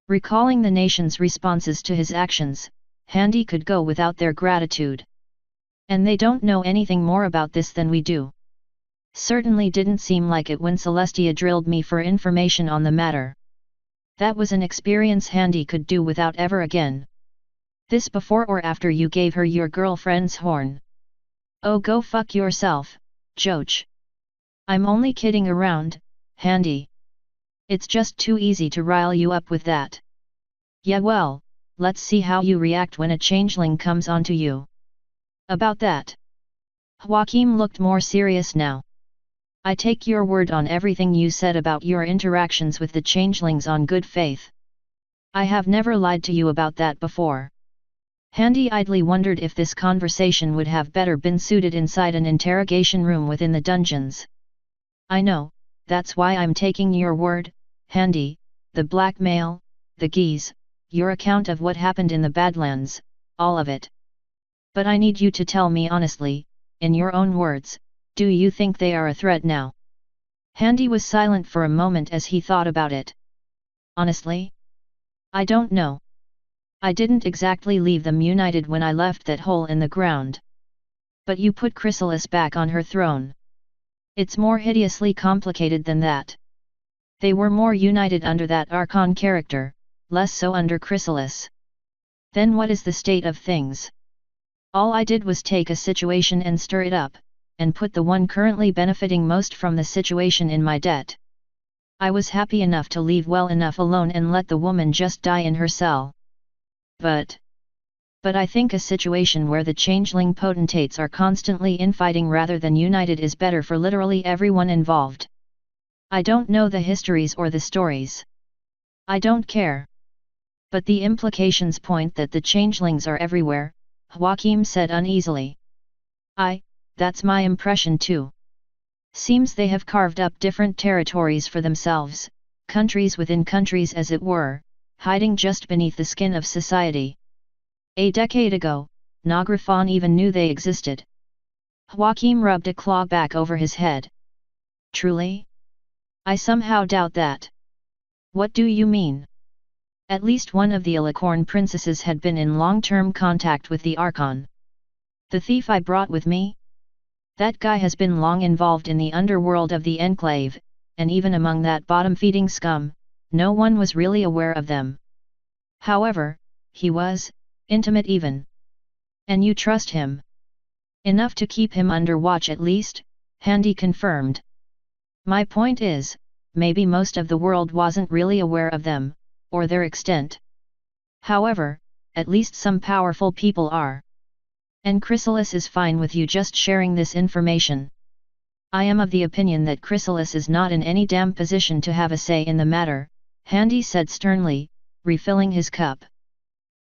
Recalling the nation's responses to his actions, Handy could go without their gratitude. And they don't know anything more about this than we do. Certainly didn't seem like it when Celestia drilled me for information on the matter. That was an experience Handy could do without ever again. This before or after you gave her your girlfriend's horn? Oh go fuck yourself, Joach. I'm only kidding around, Handy. It's just too easy to rile you up with that. Yeah well, let's see how you react when a changeling comes onto you. About that. Joachim looked more serious now. I take your word on everything you said about your interactions with the changelings on good faith. I have never lied to you about that before. Handy idly wondered if this conversation would have better been suited inside an interrogation room within the dungeons. I know, that's why I'm taking your word, Handy, the blackmail, the geese, your account of what happened in the Badlands, all of it. But I need you to tell me honestly, in your own words, do you think they are a threat now? Handy was silent for a moment as he thought about it. Honestly? I don't know. I didn't exactly leave them united when I left that hole in the ground. But you put Chrysalis back on her throne. It's more hideously complicated than that. They were more united under that Archon character, less so under Chrysalis. Then what is the state of things? All I did was take a situation and stir it up, and put the one currently benefiting most from the situation in my debt. I was happy enough to leave well enough alone and let the woman just die in her cell. But I think a situation where the changeling potentates are constantly infighting rather than united is better for literally everyone involved. I don't know the histories or the stories. I don't care. But the implications point that the changelings are everywhere, Joachim said uneasily. That's my impression too. Seems they have carved up different territories for themselves, countries within countries as it were, hiding just beneath the skin of society. A decade ago, Nagrafon even knew they existed. Joachim rubbed a claw back over his head. Truly? I somehow doubt that. What do you mean? At least one of the Alicorn princesses had been in long-term contact with the Archon. The thief I brought with me? That guy has been long involved in the underworld of the Enclave, and even among that bottom-feeding scum, no one was really aware of them. However, he was intimate even. And you trust him? Enough to keep him under watch at least, Handy confirmed. My point is, maybe most of the world wasn't really aware of them, or their extent. However, at least some powerful people are. And Chrysalis is fine with you just sharing this information. I am of the opinion that Chrysalis is not in any damn position to have a say in the matter, Handy said sternly, refilling his cup.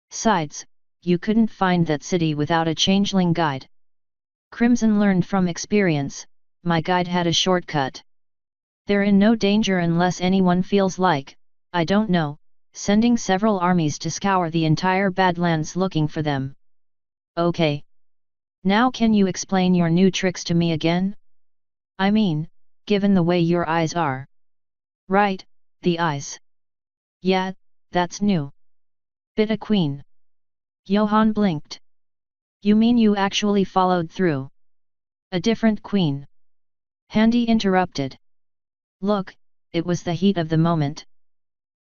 Sides, you couldn't find that city without a changeling guide. Crimson learned from experience, my guide had a shortcut. They're in no danger unless anyone feels like, I don't know, sending several armies to scour the entire Badlands looking for them. Okay. Now can you explain your new tricks to me again? I mean, given the way your eyes are. Right, the eyes. Yeah, that's new. Bit a queen. Johann blinked. You mean you actually followed through? A different queen. Handy interrupted. Look, it was the heat of the moment.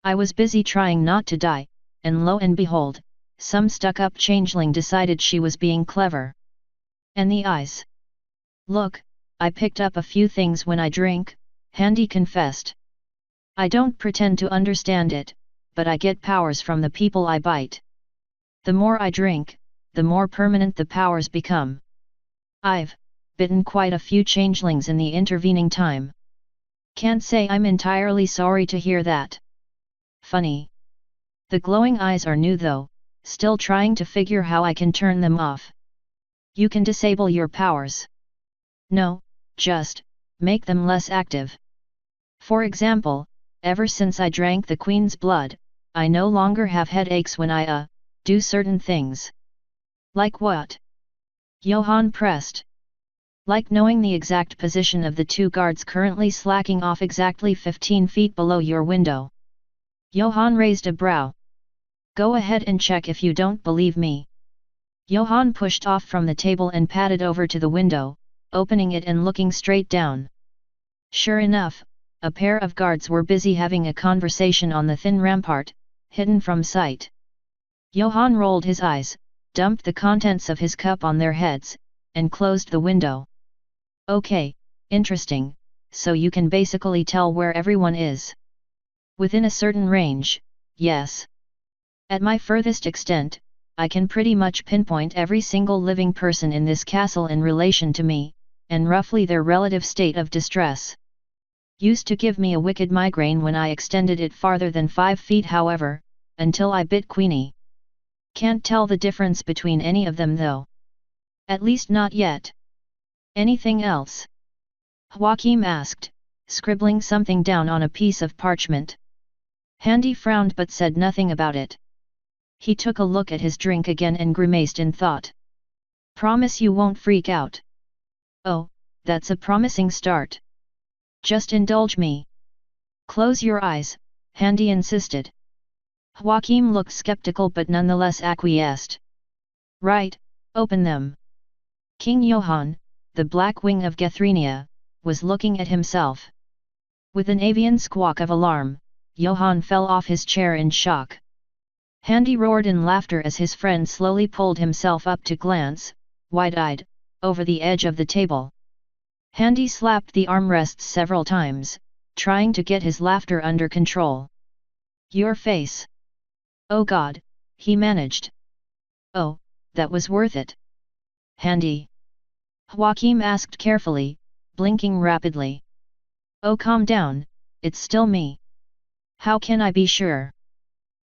I was busy trying not to die, and lo and behold, some stuck-up changeling decided she was being clever. And the eyes. Look, I picked up a few things when I drink, Handy confessed. I don't pretend to understand it, but I get powers from the people I bite. The more I drink, the more permanent the powers become. I've bitten quite a few changelings in the intervening time. Can't say I'm entirely sorry to hear that. Funny. The glowing eyes are new though, still trying to figure how I can turn them off. You can disable your powers. No, just make them less active. For example, ever since I drank the Queen's blood, I no longer have headaches when I do certain things. Like what? Johann pressed. Like knowing the exact position of the two guards currently slacking off exactly 15 feet below your window. Johann raised a brow. Go ahead and check if you don't believe me. Johann pushed off from the table and padded over to the window, opening it and looking straight down. Sure enough, a pair of guards were busy having a conversation on the thin rampart, hidden from sight. Johann rolled his eyes, dumped the contents of his cup on their heads, and closed the window. Okay, interesting, so you can basically tell where everyone is. Within a certain range, yes. At my furthest extent, I can pretty much pinpoint every single living person in this castle in relation to me, and roughly their relative state of distress. Used to give me a wicked migraine when I extended it farther than 5 feet however, until I bit Queenie. Can't tell the difference between any of them though. At least not yet. Anything else? Joachim asked, scribbling something down on a piece of parchment. Handy frowned but said nothing about it. He took a look at his drink again and grimaced in thought. Promise you won't freak out. Oh, that's a promising start. Just indulge me. Close your eyes, Handy insisted. Joachim looked skeptical but nonetheless acquiesced. Right, open them. King Johann, the Black Wing of Gethrynia, was looking at himself. With an avian squawk of alarm, Johann fell off his chair in shock. Handy roared in laughter as his friend slowly pulled himself up to glance, wide-eyed, over the edge of the table. Handy slapped the armrests several times, trying to get his laughter under control. Your face. Oh God, he managed. Oh, that was worth it. Handy? Joachim asked carefully, blinking rapidly. Oh, calm down, it's still me. How can I be sure?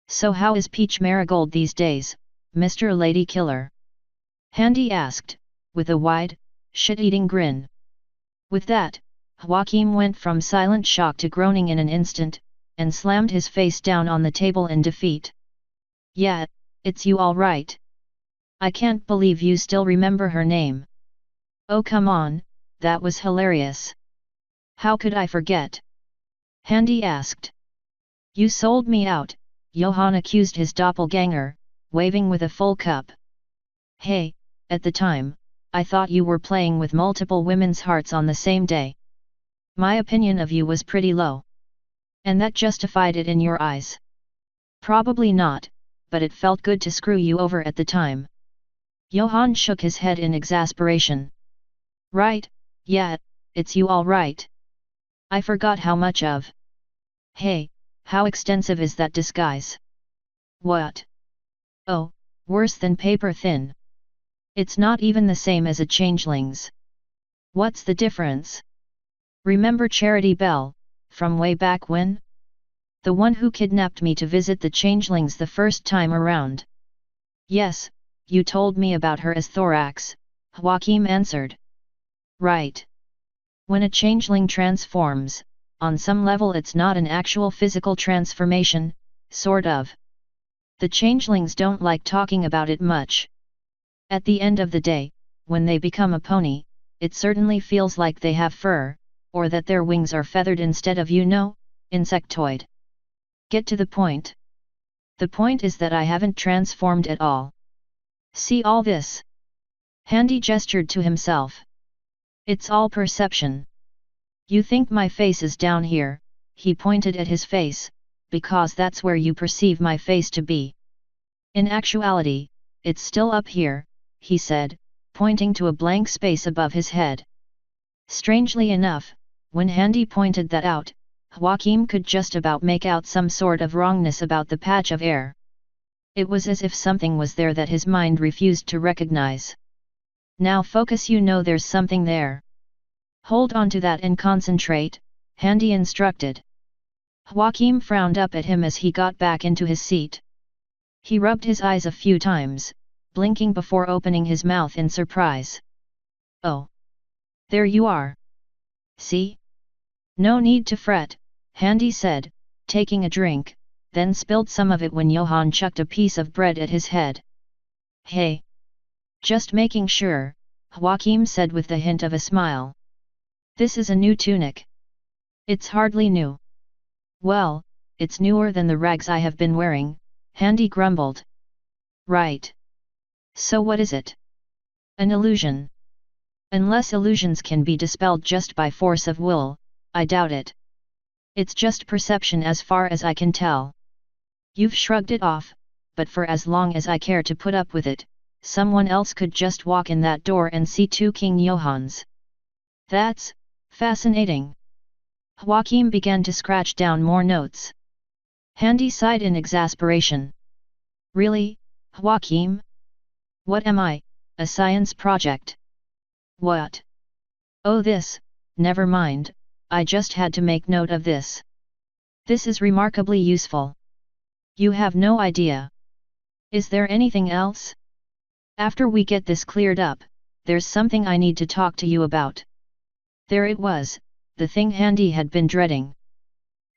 So how is Peach Marigold these days, Mr. Lady Killer? Handy asked, with a wide, shit-eating grin. With that, Joachim went from silent shock to groaning in an instant, and slammed his face down on the table in defeat. Yeah, it's you all right. I can't believe you still remember her name. Oh come on, that was hilarious. How could I forget? Handy asked. You sold me out, Johann accused his doppelganger, waving with a full cup. Hey, at the time, I thought you were playing with multiple women's hearts on the same day. My opinion of you was pretty low. And that justified it in your eyes. Probably not, but it felt good to screw you over at the time. Johann shook his head in exasperation. Right, yeah, it's you all right. I forgot how much of. Hey, how extensive is that disguise? What? Oh, worse than paper thin. It's not even the same as a changeling's. What's the difference? Remember Charity Bell, from way back when? The one who kidnapped me to visit the changelings the first time around. Yes, you told me about her as Thorax, Joachim answered. Right. When a changeling transforms, on some level it's not an actual physical transformation, sort of. The changelings don't like talking about it much. At the end of the day, when they become a pony, it certainly feels like they have fur, or that their wings are feathered instead of insectoid. Get to the point. The point is that I haven't transformed at all. See all this? Handy gestured to himself. It's all perception. You think my face is down here, he pointed at his face, because that's where you perceive my face to be. In actuality, it's still up here, he said, pointing to a blank space above his head. Strangely enough, when Handy pointed that out, Joachim could just about make out some sort of wrongness about the patch of air. It was as if something was there that his mind refused to recognize. Now focus, there's something there. Hold on to that and concentrate, Handy instructed. Joachim frowned up at him as he got back into his seat. He rubbed his eyes a few times, blinking before opening his mouth in surprise. Oh! There you are! See? No need to fret, Handy said, taking a drink, then spilled some of it when Johann chucked a piece of bread at his head. Hey! Just making sure, Joachim said with the hint of a smile. This is a new tunic. It's hardly new. Well, it's newer than the rags I have been wearing, Handy grumbled. Right. So what is it? An illusion. Unless illusions can be dispelled just by force of will, I doubt it. It's just perception as far as I can tell. You've shrugged it off, but for as long as I care to put up with it, someone else could just walk in that door and see two King Johanns. That's fascinating. Joachim began to scratch down more notes. Handy sighed in exasperation. Really, Joachim? What am I, a science project? What? Oh this, never mind, I just had to make note of this. This is remarkably useful. You have no idea. Is there anything else? After we get this cleared up, there's something I need to talk to you about. There it was, the thing Handy had been dreading.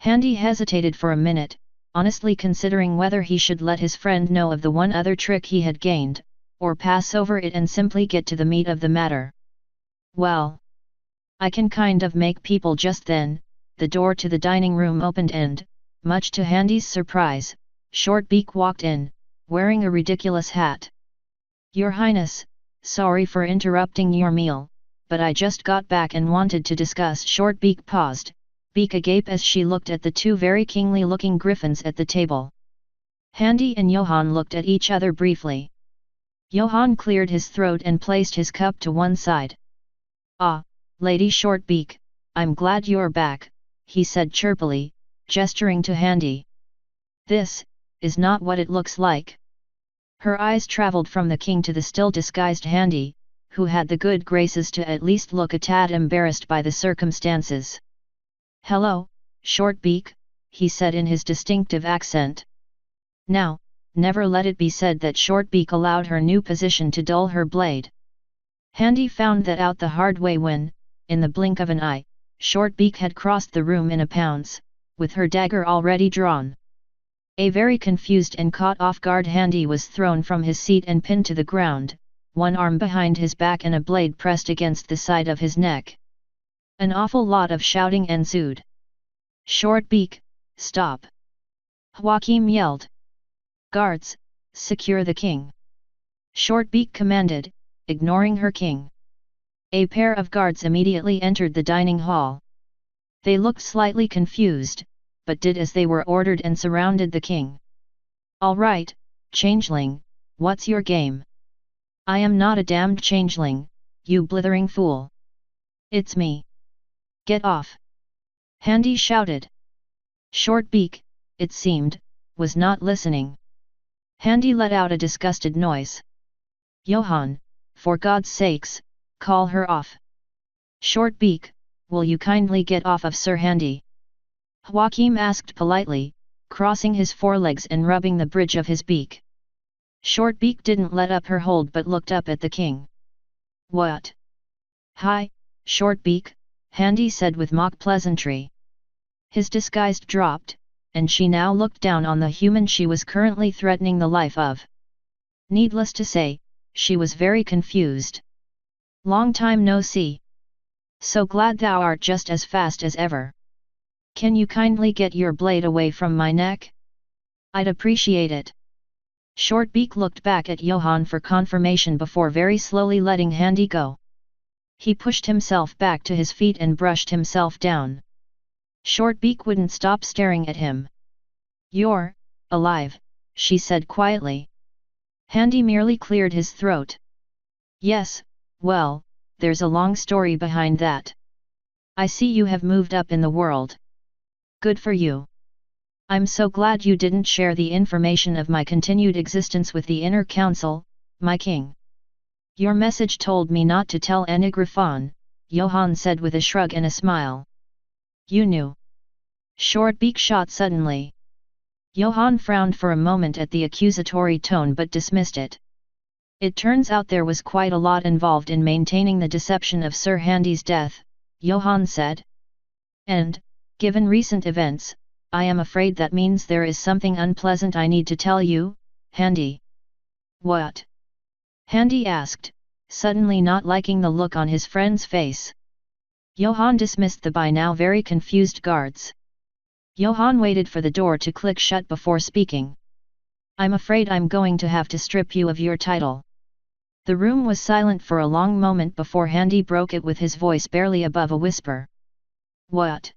Handy hesitated for a minute, honestly considering whether he should let his friend know of the one other trick he had gained, or pass over it and simply get to the meat of the matter. Well, I can kind of make people. Just then, the door to the dining room opened and, much to Handy's surprise, Shortbeak walked in, wearing a ridiculous hat. Your Highness, sorry for interrupting your meal, but I just got back and wanted to discuss. Shortbeak paused, beak agape as she looked at the two very kingly-looking griffins at the table. Handy and Johann looked at each other briefly. Johann cleared his throat and placed his cup to one side. Ah, Lady Shortbeak, I'm glad you're back, he said chirpily, gesturing to Handy. This is not what it looks like. Her eyes travelled from the king to the still disguised Handy, who had the good graces to at least look a tad embarrassed by the circumstances. Hello, Shortbeak, he said in his distinctive accent. Now, never let it be said that Shortbeak allowed her new position to dull her blade. Handy found that out the hard way when, in the blink of an eye, Shortbeak had crossed the room in a pounce, with her dagger already drawn. A very confused and caught off guard Handy was thrown from his seat and pinned to the ground, one arm behind his back and a blade pressed against the side of his neck. An awful lot of shouting ensued. Shortbeak, stop! Joachim yelled. Guards, secure the king! Shortbeak commanded, ignoring her king. A pair of guards immediately entered the dining hall. They looked slightly confused, but did as they were ordered and surrounded the king. All right, changeling, what's your game? I am not a damned changeling, you blithering fool. It's me. Get off! Handy shouted. Shortbeak, it seemed, was not listening. Handy let out a disgusted noise. Johann, for God's sakes, call her off. Shortbeak, will you kindly get off of Sir Handy? Joachim asked politely, crossing his forelegs and rubbing the bridge of his beak. Shortbeak didn't let up her hold but looked up at the king. What? Hi, Shortbeak, Handy said with mock pleasantry. His disguise dropped, and she now looked down on the human she was currently threatening the life of. Needless to say, she was very confused. Long time no see. So glad thou art just as fast as ever. Can you kindly get your blade away from my neck? I'd appreciate it. Shortbeak looked back at Johann for confirmation before very slowly letting Handy go. He pushed himself back to his feet and brushed himself down. Shortbeak wouldn't stop staring at him. You're alive, she said quietly. Handy merely cleared his throat. Yes, well, there's a long story behind that. I see you have moved up in the world. Good for you. I'm so glad you didn't share the information of my continued existence with the inner council, my king. Your message told me not to tell any Griffon, Johann said with a shrug and a smile. You knew. Shortbeak shot suddenly. Johann frowned for a moment at the accusatory tone but dismissed it. It turns out there was quite a lot involved in maintaining the deception of Sir Handy's death, Johann said. And, given recent events, I am afraid that means there is something unpleasant I need to tell you, Handy. What? Handy asked, suddenly not liking the look on his friend's face. Johann dismissed the by now very confused guards. Johann waited for the door to click shut before speaking. I'm afraid I'm going to have to strip you of your title. The room was silent for a long moment before Handy broke it with his voice barely above a whisper. What?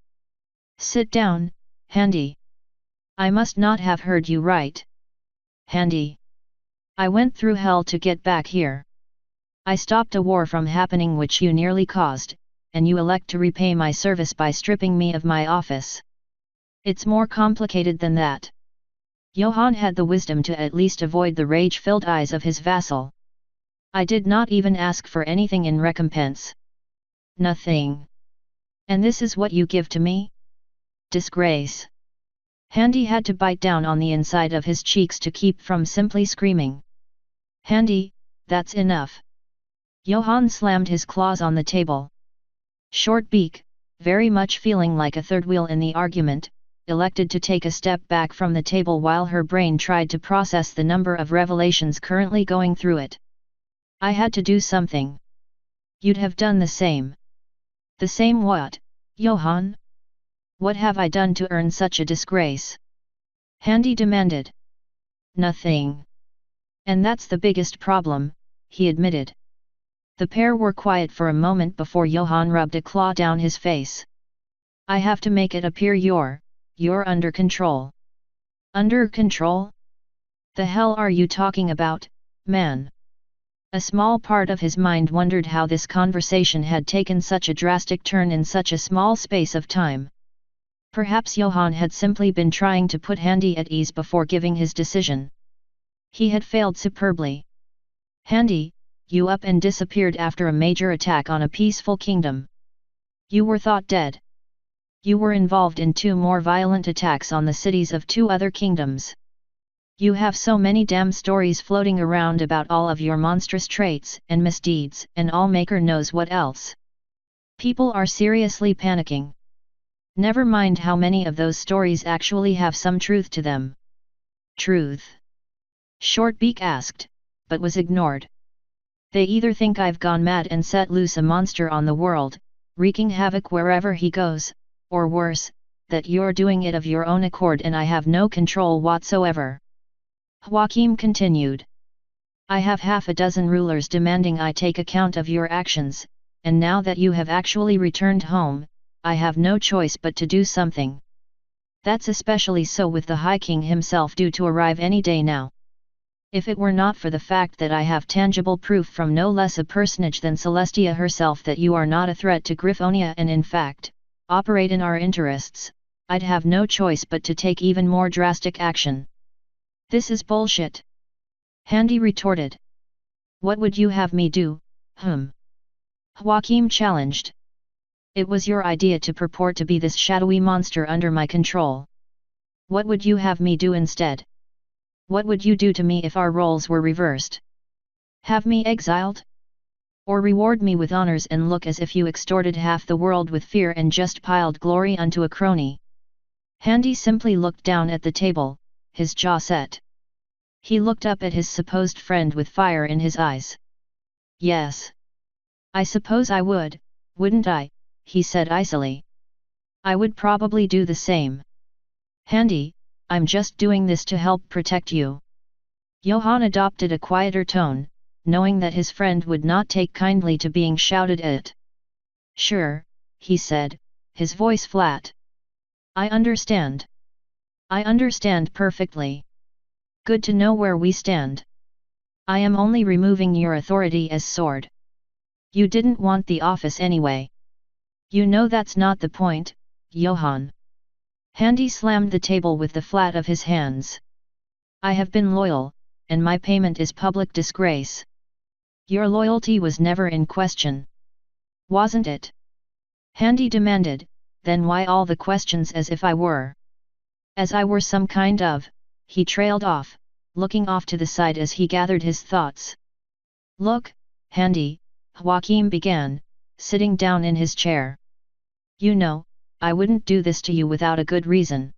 Sit down, Handy. I must not have heard you right. Handy. I went through hell to get back here. I stopped a war from happening which you nearly caused, and you elect to repay my service by stripping me of my office. It's more complicated than that. Johann had the wisdom to at least avoid the rage-filled eyes of his vassal. I did not even ask for anything in recompense. Nothing. And this is what you give to me? Disgrace. Handy had to bite down on the inside of his cheeks to keep from simply screaming. Handy, that's enough. Johann slammed his claws on the table. Shortbeak, very much feeling like a third wheel in the argument, elected to take a step back from the table while her brain tried to process the number of revelations currently going through it. I had to do something. You'd have done the same. The same what, Johann? What have I done to earn such a disgrace? Handy demanded. Nothing. And that's the biggest problem, he admitted. The pair were quiet for a moment before Johann rubbed a claw down his face. I have to make it appear you're under control. Under control? The hell are you talking about, man? A small part of his mind wondered how this conversation had taken such a drastic turn in such a small space of time. Perhaps Johann had simply been trying to put Handy at ease before giving his decision. He had failed superbly. Handy, you up and disappeared after a major attack on a peaceful kingdom. You were thought dead. You were involved in 2 more violent attacks on the cities of 2 other kingdoms. You have so many damn stories floating around about all of your monstrous traits and misdeeds and all maker knows what else. People are seriously panicking. Never mind how many of those stories actually have some truth to them. Truth? Shortbeak asked, but was ignored. They either think I've gone mad and set loose a monster on the world, wreaking havoc wherever he goes, or worse, that you're doing it of your own accord and I have no control whatsoever. Joachim continued. I have half a dozen rulers demanding I take account of your actions, and now that you have actually returned home, I have no choice but to do something. That's especially so with the High King himself due to arrive any day now. If it were not for the fact that I have tangible proof from no less a personage than Celestia herself that you are not a threat to Griffonia and in fact, operate in our interests, I'd have no choice but to take even more drastic action. This is bullshit. Handy retorted. What would you have me do, Joachim challenged. It was your idea to purport to be this shadowy monster under my control. What would you have me do instead? What would you do to me if our roles were reversed? Have me exiled? Or reward me with honors and look as if you extorted half the world with fear and just piled glory unto a crony? Handy simply looked down at the table, his jaw set. He looked up at his supposed friend with fire in his eyes. Yes. I suppose I would, wouldn't I, he said icily. I would probably do the same. Handy, I'm just doing this to help protect you. Johann adopted a quieter tone, knowing that his friend would not take kindly to being shouted at. Sure, he said, his voice flat. I understand. I understand perfectly. Good to know where we stand. I am only removing your authority as sword. You didn't want the office anyway. You know that's not the point, Johann. Handy slammed the table with the flat of his hands. I have been loyal, and my payment is public disgrace. Your loyalty was never in question. Wasn't it? Handy demanded, then why all the questions as if I were? As I were some kind of, he trailed off, looking off to the side as he gathered his thoughts. Look, Handy, Joachim began, sitting down in his chair. You know, I wouldn't do this to you without a good reason.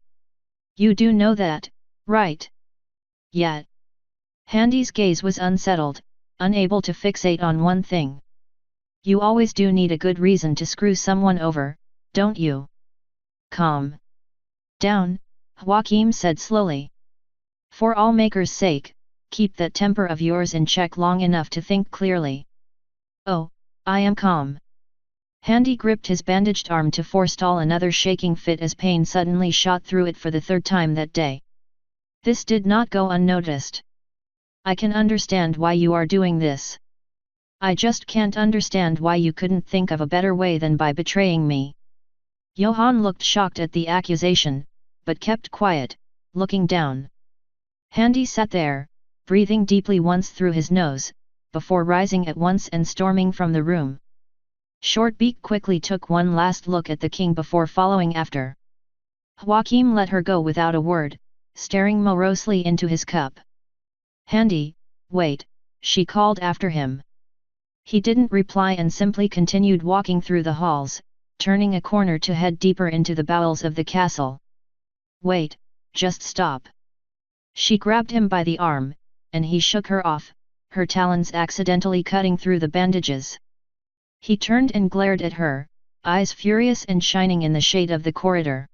You do know that, right? Yet. Handy's gaze was unsettled, unable to fixate on one thing. You always do need a good reason to screw someone over, don't you? Calm down, Joachim said slowly. For all makers' sake, keep that temper of yours in check long enough to think clearly. Oh, I am calm. Handy gripped his bandaged arm to forestall another shaking fit as pain suddenly shot through it for the 3rd time that day. This did not go unnoticed. I can understand why you are doing this. I just can't understand why you couldn't think of a better way than by betraying me. Johann looked shocked at the accusation, but kept quiet, looking down. Handy sat there, breathing deeply once through his nose, before rising at once and storming from the room. Shortbeak quickly took one last look at the king before following after. Joachim let her go without a word, staring morosely into his cup. Handy, wait, she called after him. He didn't reply and simply continued walking through the halls, turning a corner to head deeper into the bowels of the castle. "Wait, just stop." She grabbed him by the arm, and he shook her off, her talons accidentally cutting through the bandages. He turned and glared at her, eyes furious and shining in the shade of the corridor.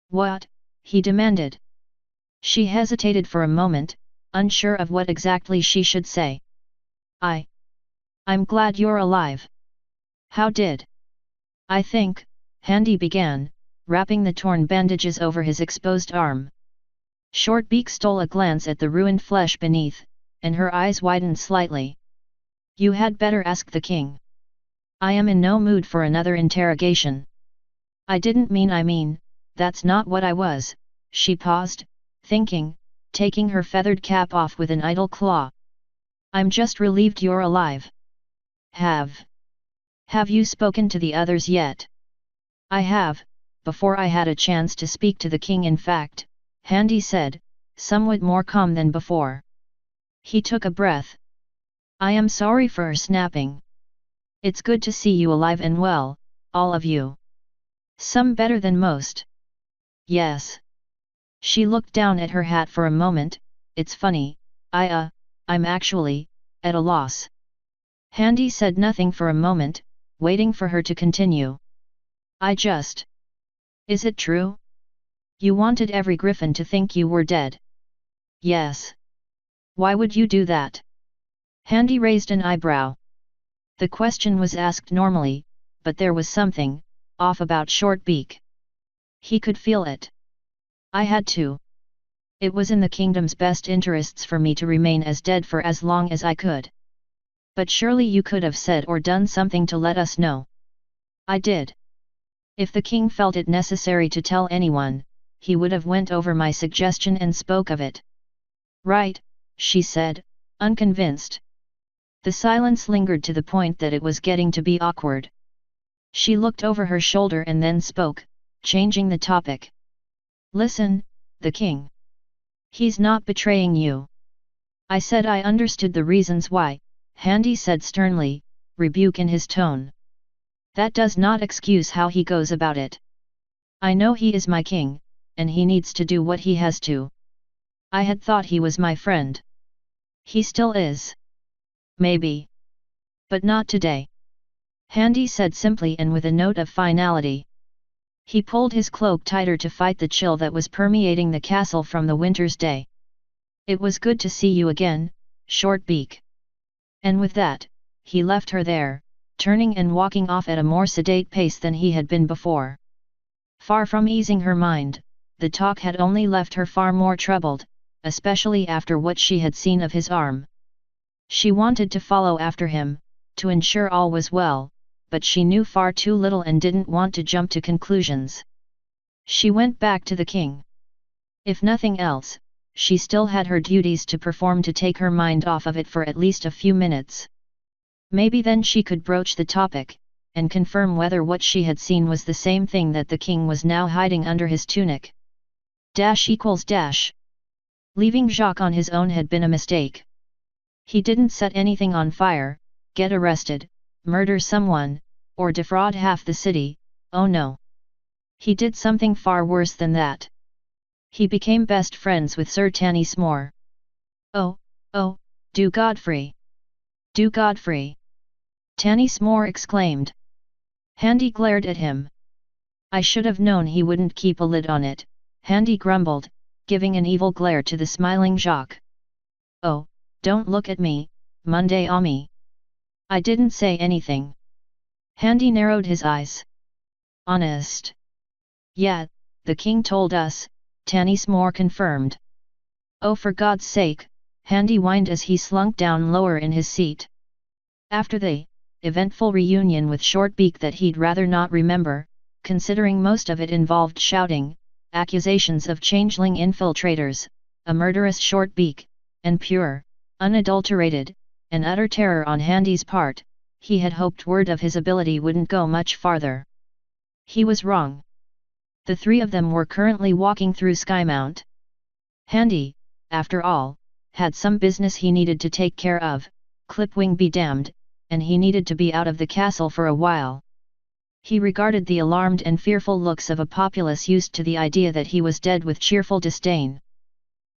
"What?" he demanded. She hesitated for a moment, unsure of what exactly she should say. I'm glad you're alive." "How did?" "I think," Handy began, wrapping the torn bandages over his exposed arm. Shortbeak stole a glance at the ruined flesh beneath, and her eyes widened slightly. "You had better ask the king. I am in no mood for another interrogation." I mean, that's not what I was," she paused, thinking, taking her feathered cap off with an idle claw. "I'm just relieved you're alive." Have you spoken to the others yet?" "I have, before I had a chance to speak to the king in fact," Handy said, somewhat more calm than before. He took a breath. "I am sorry for snapping. It's good to see you alive and well, all of you. Some better than most." "Yes." She looked down at her hat for a moment. "It's funny, I'm actually at a loss." Handy said nothing for a moment, waiting for her to continue. Is it true? You wanted every griffin to think you were dead?" "Yes." "Why would you do that?" Handy raised an eyebrow. The question was asked normally, but there was something off about Shortbeak. He could feel it. "I had to. It was in the kingdom's best interests for me to remain as dead for as long as I could." "But surely you could have said or done something to let us know." "I did. If the king felt it necessary to tell anyone, he would have went over my suggestion and spoke of it." "Right," she said, unconvinced. The silence lingered to the point that it was getting to be awkward. She looked over her shoulder and then spoke, changing the topic. "Listen, the king. He's not betraying you." "I said I understood the reasons why," Handy said sternly, rebuke in his tone. "That does not excuse how he goes about it. I know he is my king, and he needs to do what he has to. I had thought he was my friend." "He still is. Maybe. But not today," Handy said simply and with a note of finality. He pulled his cloak tighter to fight the chill that was permeating the castle from the winter's day. "It was good to see you again, Shortbeak." And with that, he left her there, turning and walking off at a more sedate pace than he had been before. Far from easing her mind, the talk had only left her far more troubled, especially after what she had seen of his arm. She wanted to follow after him, to ensure all was well, but she knew far too little and didn't want to jump to conclusions. She went back to the king. If nothing else, she still had her duties to perform to take her mind off of it for at least a few minutes. Maybe then she could broach the topic, and confirm whether what she had seen was the same thing that the king was now hiding under his tunic. Leaving Jacques on his own had been a mistake. He didn't set anything on fire, get arrested, murder someone, or defraud half the city. Oh no. He did something far worse than that. He became best friends with Sir Tanis More. Oh, do Godfrey! Do Godfrey! Tanis More exclaimed. Handy glared at him. "I should have known he wouldn't keep a lid on it," Handy grumbled, giving an evil glare to the smiling Jacques. "Oh, don't look at me, Monday Ami. I didn't say anything." Handy narrowed his eyes. "Honest?" "Yeah, the king told us," Tanis More confirmed. "Oh, for God's sake," Handy whined as he slunk down lower in his seat. After the eventful reunion with Shortbeak that he'd rather not remember, considering most of it involved shouting, accusations of changeling infiltrators, a murderous Shortbeak, and pure, unadulterated, and utter terror on Handy's part, he had hoped word of his ability wouldn't go much farther. He was wrong. The three of them were currently walking through Skymount. Handy, after all, had some business he needed to take care of, Clipwing be damned, and he needed to be out of the castle for a while. He regarded the alarmed and fearful looks of a populace used to the idea that he was dead with cheerful disdain.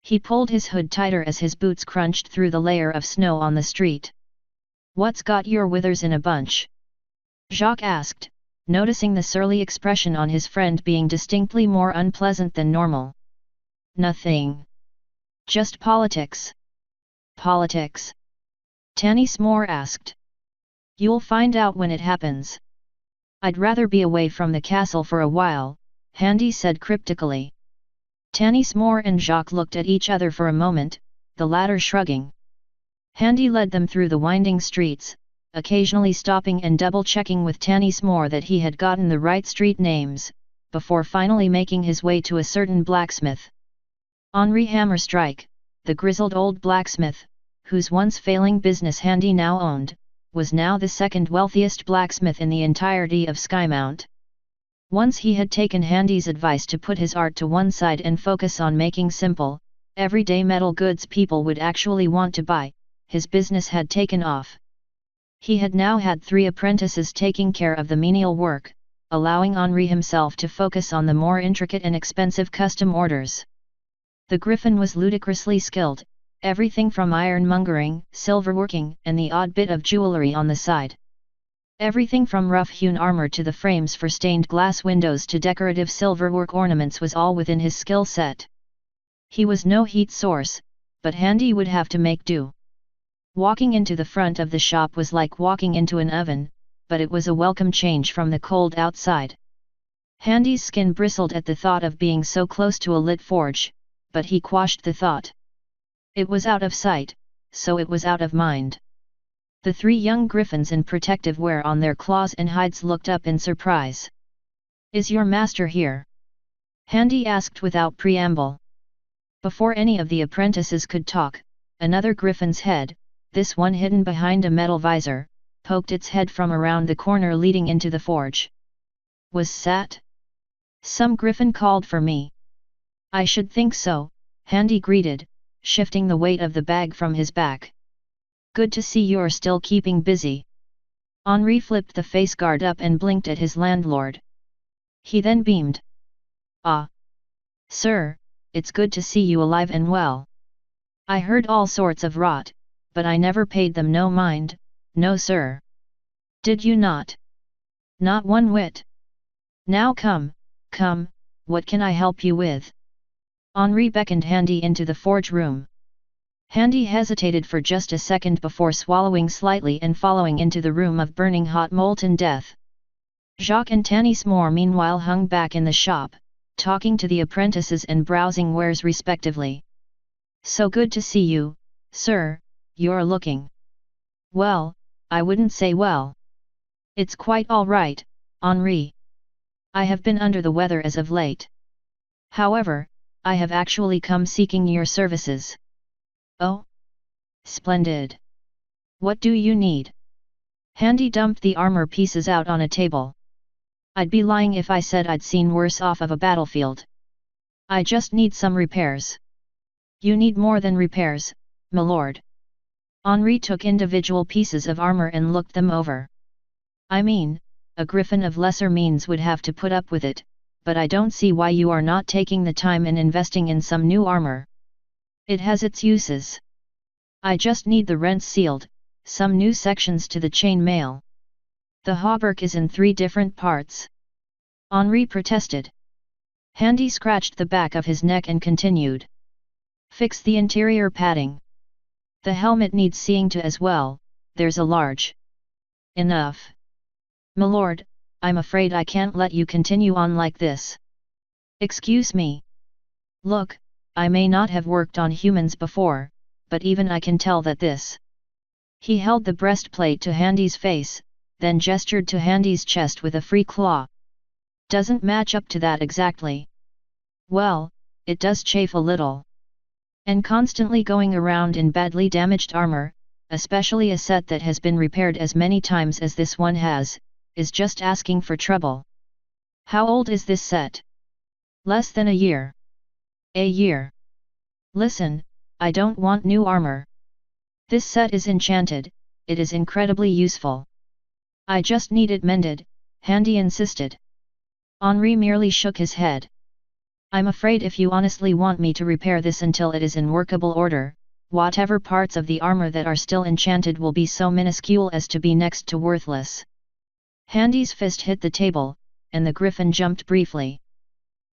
He pulled his hood tighter as his boots crunched through the layer of snow on the street. "What's got your withers in a bunch?" Jacques asked, noticing the surly expression on his friend being distinctly more unpleasant than normal. "Nothing. Just politics." "Politics?" Tanis Moore asked. "You'll find out when it happens." "I'd rather be away from the castle for a while," Handy said cryptically. Tanis Moore and Jacques looked at each other for a moment, the latter shrugging. Handy led them through the winding streets, occasionally stopping and double-checking with Tanis Moore that he had gotten the right street names, before finally making his way to a certain blacksmith. Henri Hammerstrike, the grizzled old blacksmith, whose once failing business Handy now owned, was now the second wealthiest blacksmith in the entirety of Skymount. Once he had taken Handy's advice to put his art to one side and focus on making simple, everyday metal goods people would actually want to buy, his business had taken off. He had now had 3 apprentices taking care of the menial work, allowing Henri himself to focus on the more intricate and expensive custom orders. The Griffin was ludicrously skilled, everything from ironmongering, silverworking, and the odd bit of jewelry on the side. Everything from rough-hewn armor to the frames for stained glass windows to decorative silverwork ornaments was all within his skill set. He was no heat source, but Handy would have to make do. Walking into the front of the shop was like walking into an oven, but it was a welcome change from the cold outside. Handy's skin bristled at the thought of being so close to a lit forge, but he quashed the thought. It was out of sight, so it was out of mind. The 3 young griffins in protective wear on their claws and hides looked up in surprise. "Is your master here?" Handy asked without preamble. Before any of the apprentices could talk, another griffin's head, this one hidden behind a metal visor, poked its head from around the corner leading into the forge. "Was sat? Some griffin called for me." "I should think so," Handy greeted, shifting the weight of the bag from his back. "Good to see you're still keeping busy." Henri flipped the face guard up and blinked at his landlord. He then beamed. "Ah! Sir, it's good to see you alive and well. I heard all sorts of rot, but I never paid them no mind, no sir." "Did you not?" "Not one whit." "Now come, what can I help you with?" Henri beckoned Handy into the forge room. Handy hesitated for just a second before swallowing slightly and following into the room of burning hot molten death. Jacques and Tanis Moore meanwhile hung back in the shop, talking to the apprentices and browsing wares respectively. "So good to see you, sir, you're looking well, I wouldn't say well." "It's quite all right, Henri. I have been under the weather as of late. However, I have actually come seeking your services." "Oh? Splendid. What do you need?" Handy dumped the armor pieces out on a table. "I'd be lying if I said I'd seen worse off of a battlefield. I just need some repairs." "You need more than repairs, m'lord." Henri took individual pieces of armor and looked them over. "I mean, a griffin of lesser means would have to put up with it, but I don't see why you are not taking the time and investing in some new armor. It has its uses. I just need the rents sealed, some new sections to the chain mail. The hauberk is in 3 different parts." Henri protested. Handy scratched the back of his neck and continued. "Fix the interior padding. The helmet needs seeing to as well, there's a large." "Enough. M'lord, I'm afraid I can't let you continue on like this." "Excuse me. Look, I may not have worked on humans before, but even I can tell that this." He held the breastplate to Handy's face, then gestured to Handy's chest with a free claw. "Doesn't match up to that exactly." "Well, it does chafe a little. And constantly going around in badly damaged armor, especially a set that has been repaired as many times as this one has, is just asking for trouble." "How old is this set?" "Less than a year." "A year? Listen, I don't want new armor. This set is enchanted, it is incredibly useful. I just need it mended, Handy insisted. Henri merely shook his head. I'm afraid if you honestly want me to repair this until it is in workable order, whatever parts of the armor that are still enchanted will be so minuscule as to be next to worthless. Handy's fist hit the table, and the griffin jumped briefly.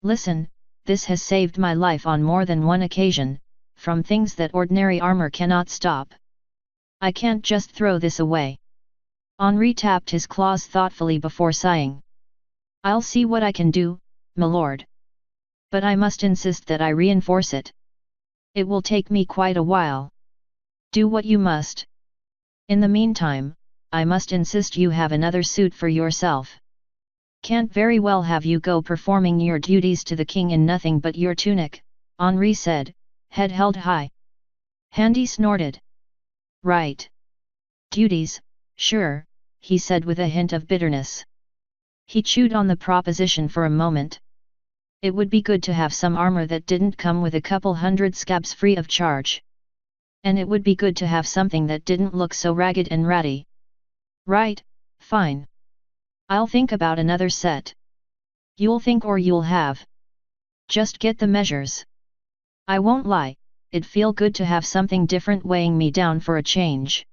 Listen, this has saved my life on more than one occasion, from things that ordinary armor cannot stop. I can't just throw this away. Henri tapped his claws thoughtfully before sighing. I'll see what I can do, milord. But I must insist that I reinforce it. It will take me quite a while. Do what you must. In the meantime, I must insist you have another suit for yourself. Can't very well have you go performing your duties to the king in nothing but your tunic, Henri said, head held high. Handy snorted. Right. Duties, sure, he said with a hint of bitterness. He chewed on the proposition for a moment. It would be good to have some armor that didn't come with a couple hundred scabs free of charge. And it would be good to have something that didn't look so ragged and ratty. Right, fine. I'll think about another set. You'll think or you'll have. Just get the measures. I won't lie, it'd feel good to have something different weighing me down for a change.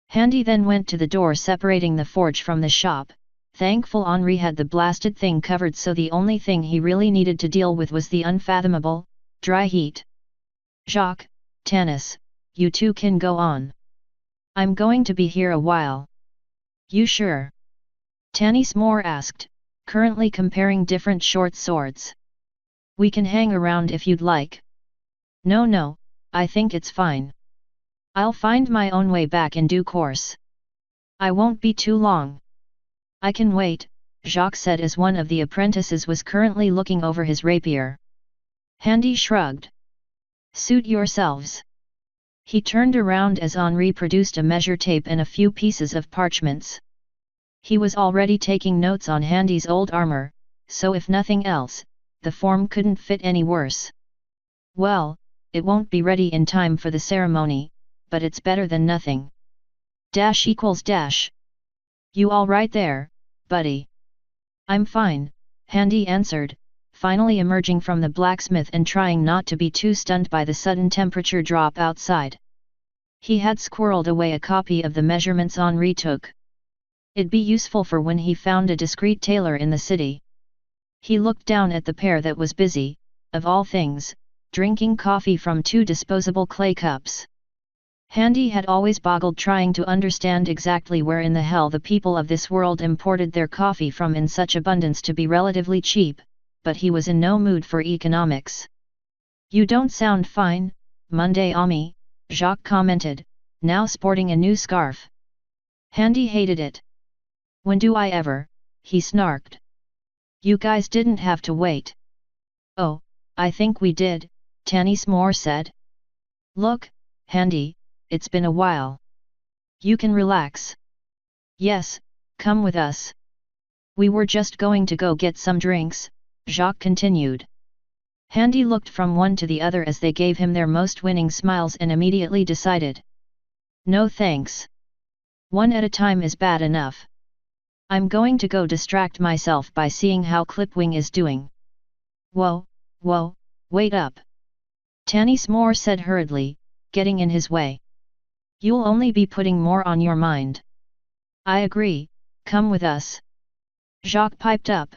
Handy then went to the door separating the forge from the shop, thankful Henri had the blasted thing covered so the only thing he really needed to deal with was the unfathomable, dry heat. Jacques, Tanis, you two can go on. I'm going to be here a while. You sure? Tanis Moore asked, currently comparing different short swords. We can hang around if you'd like. No, I think it's fine. I'll find my own way back in due course. I won't be too long. I can wait, Jacques said as one of the apprentices was currently looking over his rapier. Handy shrugged. Suit yourselves. He turned around as Henri produced a measure tape and a few pieces of parchments. He was already taking notes on Handy's old armor, so if nothing else, the form couldn't fit any worse. Well, it won't be ready in time for the ceremony, but it's better than nothing. Dash equals dash. You all right there, buddy? I'm fine, Handy answered, finally emerging from the blacksmith and trying not to be too stunned by the sudden temperature drop outside. He had squirreled away a copy of the measurements Henri took. It'd be useful for when he found a discreet tailor in the city. He looked down at the pair that was busy, of all things, drinking coffee from two disposable clay cups. Handy had always boggled trying to understand exactly where in the hell the people of this world imported their coffee from in such abundance to be relatively cheap, but he was in no mood for economics. You don't sound fine, Monday Ami, Jacques commented, now sporting a new scarf. Handy hated it. When do I ever, he snarked. You guys didn't have to wait. Oh, I think we did, Tanis Moore said. Look, Handy, it's been a while. You can relax. Yes, come with us. We were just going to go get some drinks, Jacques continued. Handy looked from one to the other as they gave him their most winning smiles and immediately decided. No thanks. One at a time is bad enough. I'm going to go distract myself by seeing how Clipwing is doing. Whoa, wait up. Tanis Moore said hurriedly, getting in his way. You'll only be putting more on your mind. I agree, come with us. Jacques piped up.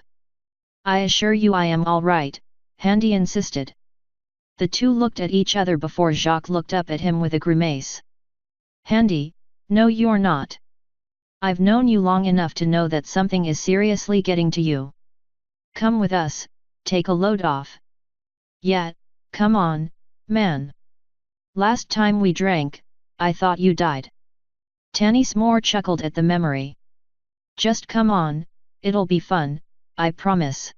I assure you I am all right, Handy insisted. The two looked at each other before Jacques looked up at him with a grimace. Handy, no you're not. I've known you long enough to know that something is seriously getting to you. Come with us, take a load off. Yeah, come on, man. Last time we drank, I thought you died. Tanis Moore chuckled at the memory. Just come on, it'll be fun, I promise.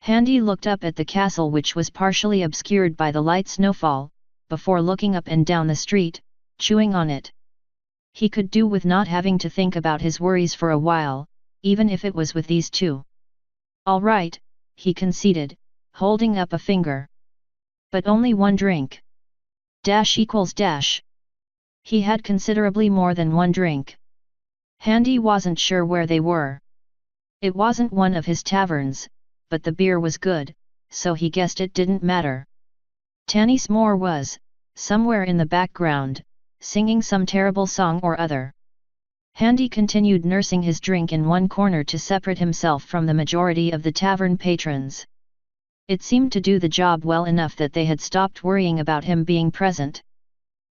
Handy looked up at the castle which was partially obscured by the light snowfall, before looking up and down the street, chewing on it. He could do with not having to think about his worries for a while, even if it was with these two. All right, he conceded, holding up a finger. But only one drink. Dash equals dash. He had considerably more than one drink. Handy wasn't sure where they were. It wasn't one of his taverns, but the beer was good, so he guessed it didn't matter. Tanis Moore was, somewhere in the background, singing some terrible song or other. Handy continued nursing his drink in one corner to separate himself from the majority of the tavern patrons. It seemed to do the job well enough that they had stopped worrying about him being present.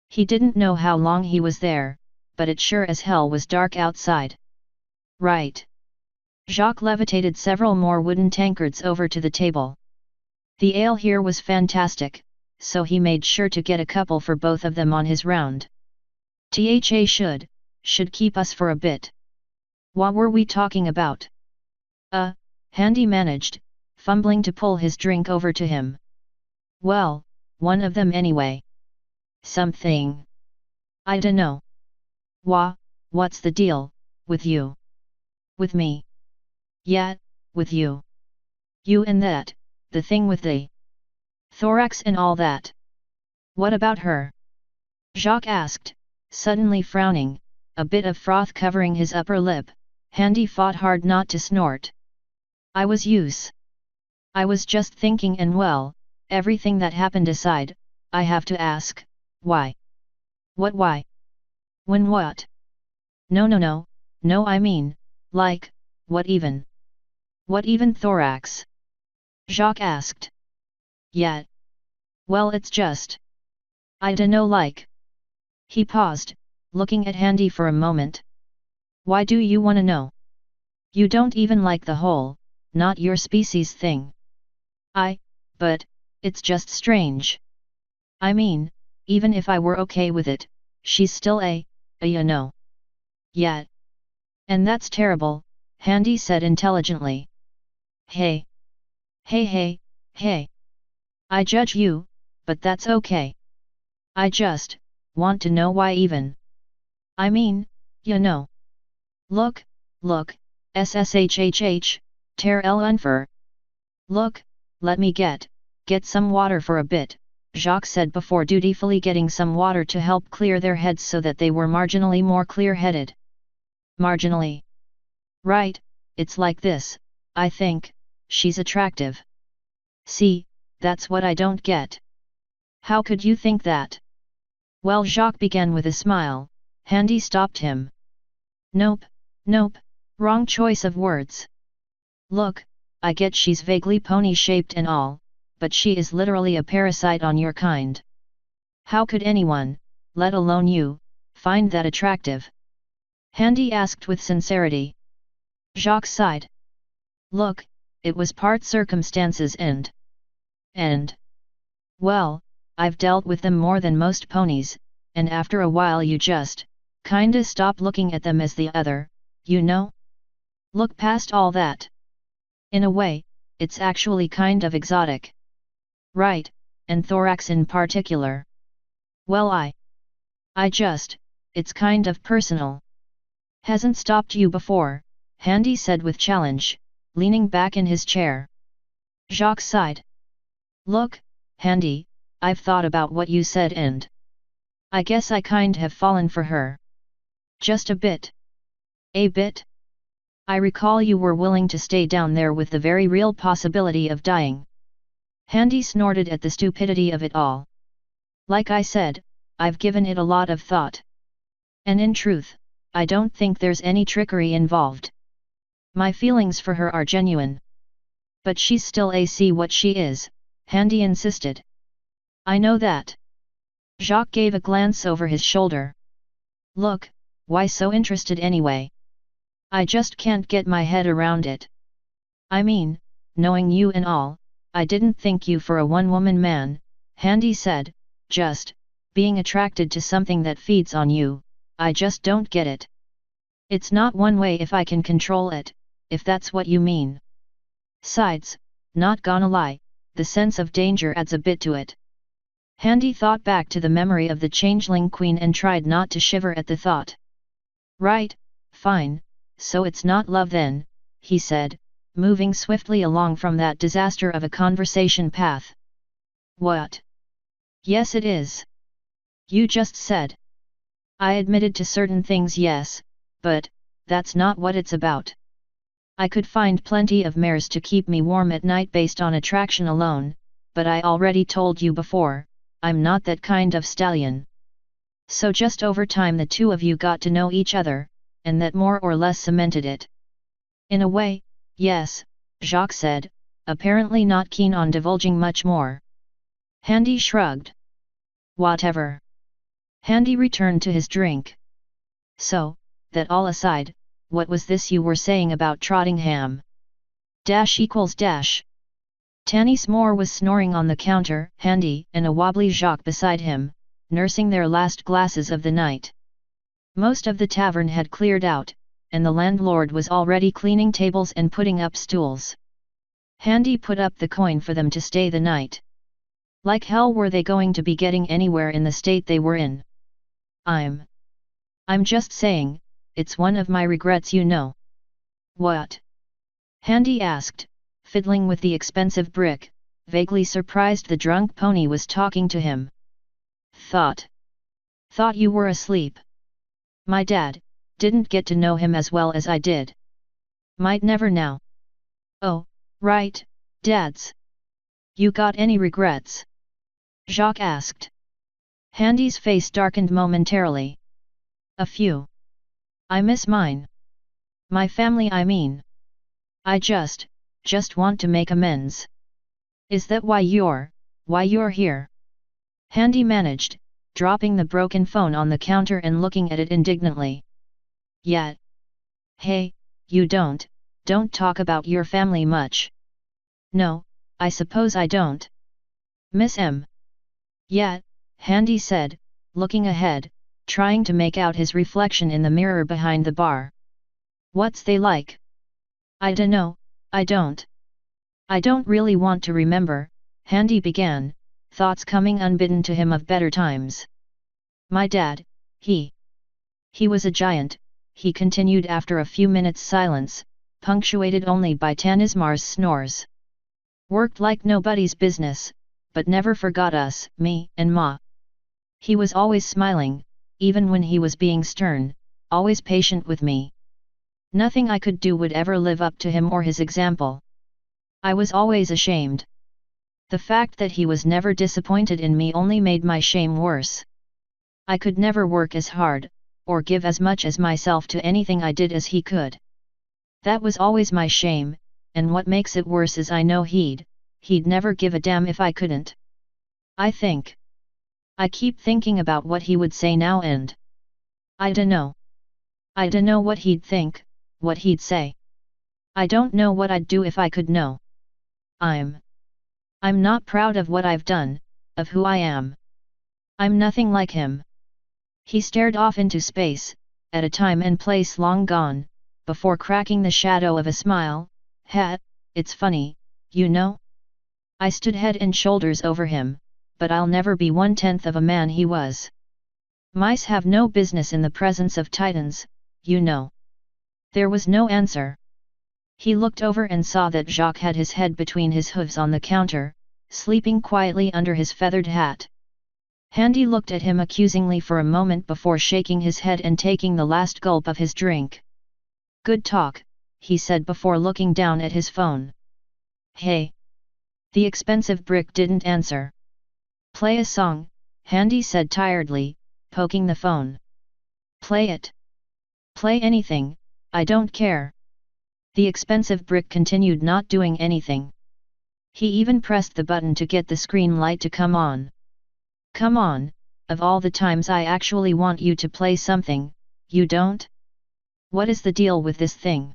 He didn't know how long he was there, but it sure as hell was dark outside. Right. Jacques levitated several more wooden tankards over to the table. The ale here was fantastic, so he made sure to get a couple for both of them on his round. Tha should keep us for a bit. What were we talking about? Handy managed, fumbling to pull his drink over to him. Well, one of them anyway. Something. I dunno. What's the deal, with you? With me? Yeah, with you. You and that, the thing with the thorax and all that. What about her? Jacques asked, suddenly frowning, a bit of froth covering his upper lip. Handy fought hard not to snort. I was just thinking, and well, everything that happened aside, I have to ask, why? What why? When what? No I mean, like, what even? What even thorax? Jacques asked. Yeah. Well, it's just. I dunno, like. He paused, looking at Handy for a moment. Why do you wanna know? You don't even like the whole, not your species thing. But, it's just strange. I mean, even if I were okay with it, she's still a you know. Yeah. And that's terrible, Handy said intelligently. Hey. Hey. I judge you, but that's okay. I just want to know why even. I mean, you know. Look, sshhh, ter el unfer. Look, let me get some water for a bit, Jacques said before dutifully getting some water to help clear their heads so that they were marginally more clear-headed. Marginally. Right, it's like this, I think, she's attractive. See, that's what I don't get. How could you think that? Well, Jacques began with a smile. Handy stopped him. Nope, wrong choice of words. Look, I get she's vaguely pony-shaped and all, but she is literally a parasite on your kind. How could anyone, let alone you, find that attractive? Handy asked with sincerity. Jacques sighed. Look, it was part circumstances and well, I've dealt with them more than most ponies, and after a while you just kinda stop looking at them as the other, you know? Look past all that. In a way, it's actually kind of exotic. Right, and thorax in particular. Well, it's kind of personal. Hasn't stopped you before, Handy said with challenge, leaning back in his chair. Jacques sighed. Look, Handy, I've thought about what you said and I guess I kind have fallen for her. Just a bit. A bit? I recall you were willing to stay down there with the very real possibility of dying. Handy snorted at the stupidity of it all. Like I said, I've given it a lot of thought. And in truth, I don't think there's any trickery involved. My feelings for her are genuine. But she's still see what she is, Handy insisted. I know that. Jacques gave a glance over his shoulder. Look, why so interested anyway? I just can't get my head around it. I mean, knowing you and all, I didn't think you for a one-woman man, Handy said, just being attracted to something that feeds on you, I just don't get it. It's not one way if I can control it, if that's what you mean. Sides, not gonna lie, the sense of danger adds a bit to it. Handy thought back to the memory of the changeling queen and tried not to shiver at the thought. Right, fine, so it's not love then, he said, moving swiftly along from that disaster of a conversation path. What? Yes it is. You just said. I admitted to certain things, yes, but that's not what it's about. I could find plenty of mares to keep me warm at night based on attraction alone, but I already told you before, I'm not that kind of stallion. So just over time the two of you got to know each other, and that more or less cemented it. In a way, yes, Jacques said, apparently not keen on divulging much more. Handy shrugged. Whatever. Handy returned to his drink. So, that all aside, what was this you were saying about Trottingham? Dash equals dash. Tanis Moore was snoring on the counter, Handy and a wobbly Jacques beside him, nursing their last glasses of the night. Most of the tavern had cleared out, and the landlord was already cleaning tables and putting up stools. Handy put up the coin for them to stay the night. Like hell were they going to be getting anywhere in the state they were in? I'm just saying, it's one of my regrets, you know. What? Handy asked, fiddling with the expensive brick, vaguely surprised the drunk pony was talking to him. Thought you were asleep. My dad, didn't get to know him as well as I did. Might never now. Oh, right, Dad's. You got any regrets? Jacques asked. Handy's face darkened momentarily. A few. I miss mine. My family, I mean. I just want to make amends. Is that why you're here? Handy managed, dropping the broken phone on the counter and looking at it indignantly. Yet. Hey, you don't talk about your family much. No, I suppose I don't. Miss M. Yet, Handy said, looking ahead, trying to make out his reflection in the mirror behind the bar. What's they like? I dunno, I don't really want to remember, Handy began, thoughts coming unbidden to him of better times. My dad, he was a giant, he continued after a few minutes' silence, punctuated only by Tanismar's snores. Worked like nobody's business, but never forgot us, me and Ma. He was always smiling, even when he was being stern, always patient with me. Nothing I could do would ever live up to him or his example. I was always ashamed. The fact that he was never disappointed in me only made my shame worse. I could never work as hard, or give as much as myself to anything I did as he could. That was always my shame, and what makes it worse is I know he'd never give a damn if I couldn't. I keep thinking about what he would say now and I dunno what he'd think, what he'd say. I don't know what I'd do if I could know. I'm not proud of what I've done, of who I am. I'm nothing like him. He stared off into space, at a time and place long gone, before cracking the shadow of a smile. It's funny, you know? I stood head and shoulders over him, but I'll never be 1/10 of a man he was. Mice have no business in the presence of titans, you know. There was no answer. He looked over and saw that Jacques had his head between his hooves on the counter, sleeping quietly under his feathered hat. Handy looked at him accusingly for a moment before shaking his head and taking the last gulp of his drink. Good talk, he said before looking down at his phone. Hey! The expensive brick didn't answer. Play a song, Handy said tiredly, poking the phone. Play it. Play anything, I don't care. The expensive brick continued not doing anything. He even pressed the button to get the screen light to come on. Come on, of all the times I actually want you to play something, you don't? What is the deal with this thing?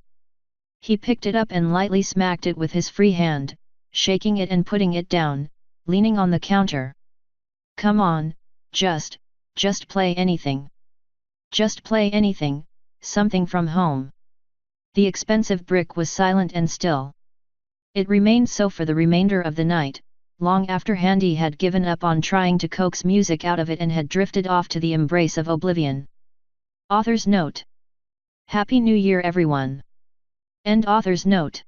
He picked it up and lightly smacked it with his free hand, shaking it and putting it down, leaning on the counter. Come on, just play anything. Just play anything, something from home. The expensive brick was silent and still. It remained so for the remainder of the night, long after Handy had given up on trying to coax music out of it and had drifted off to the embrace of oblivion. Author's note. Happy New Year everyone! End author's note.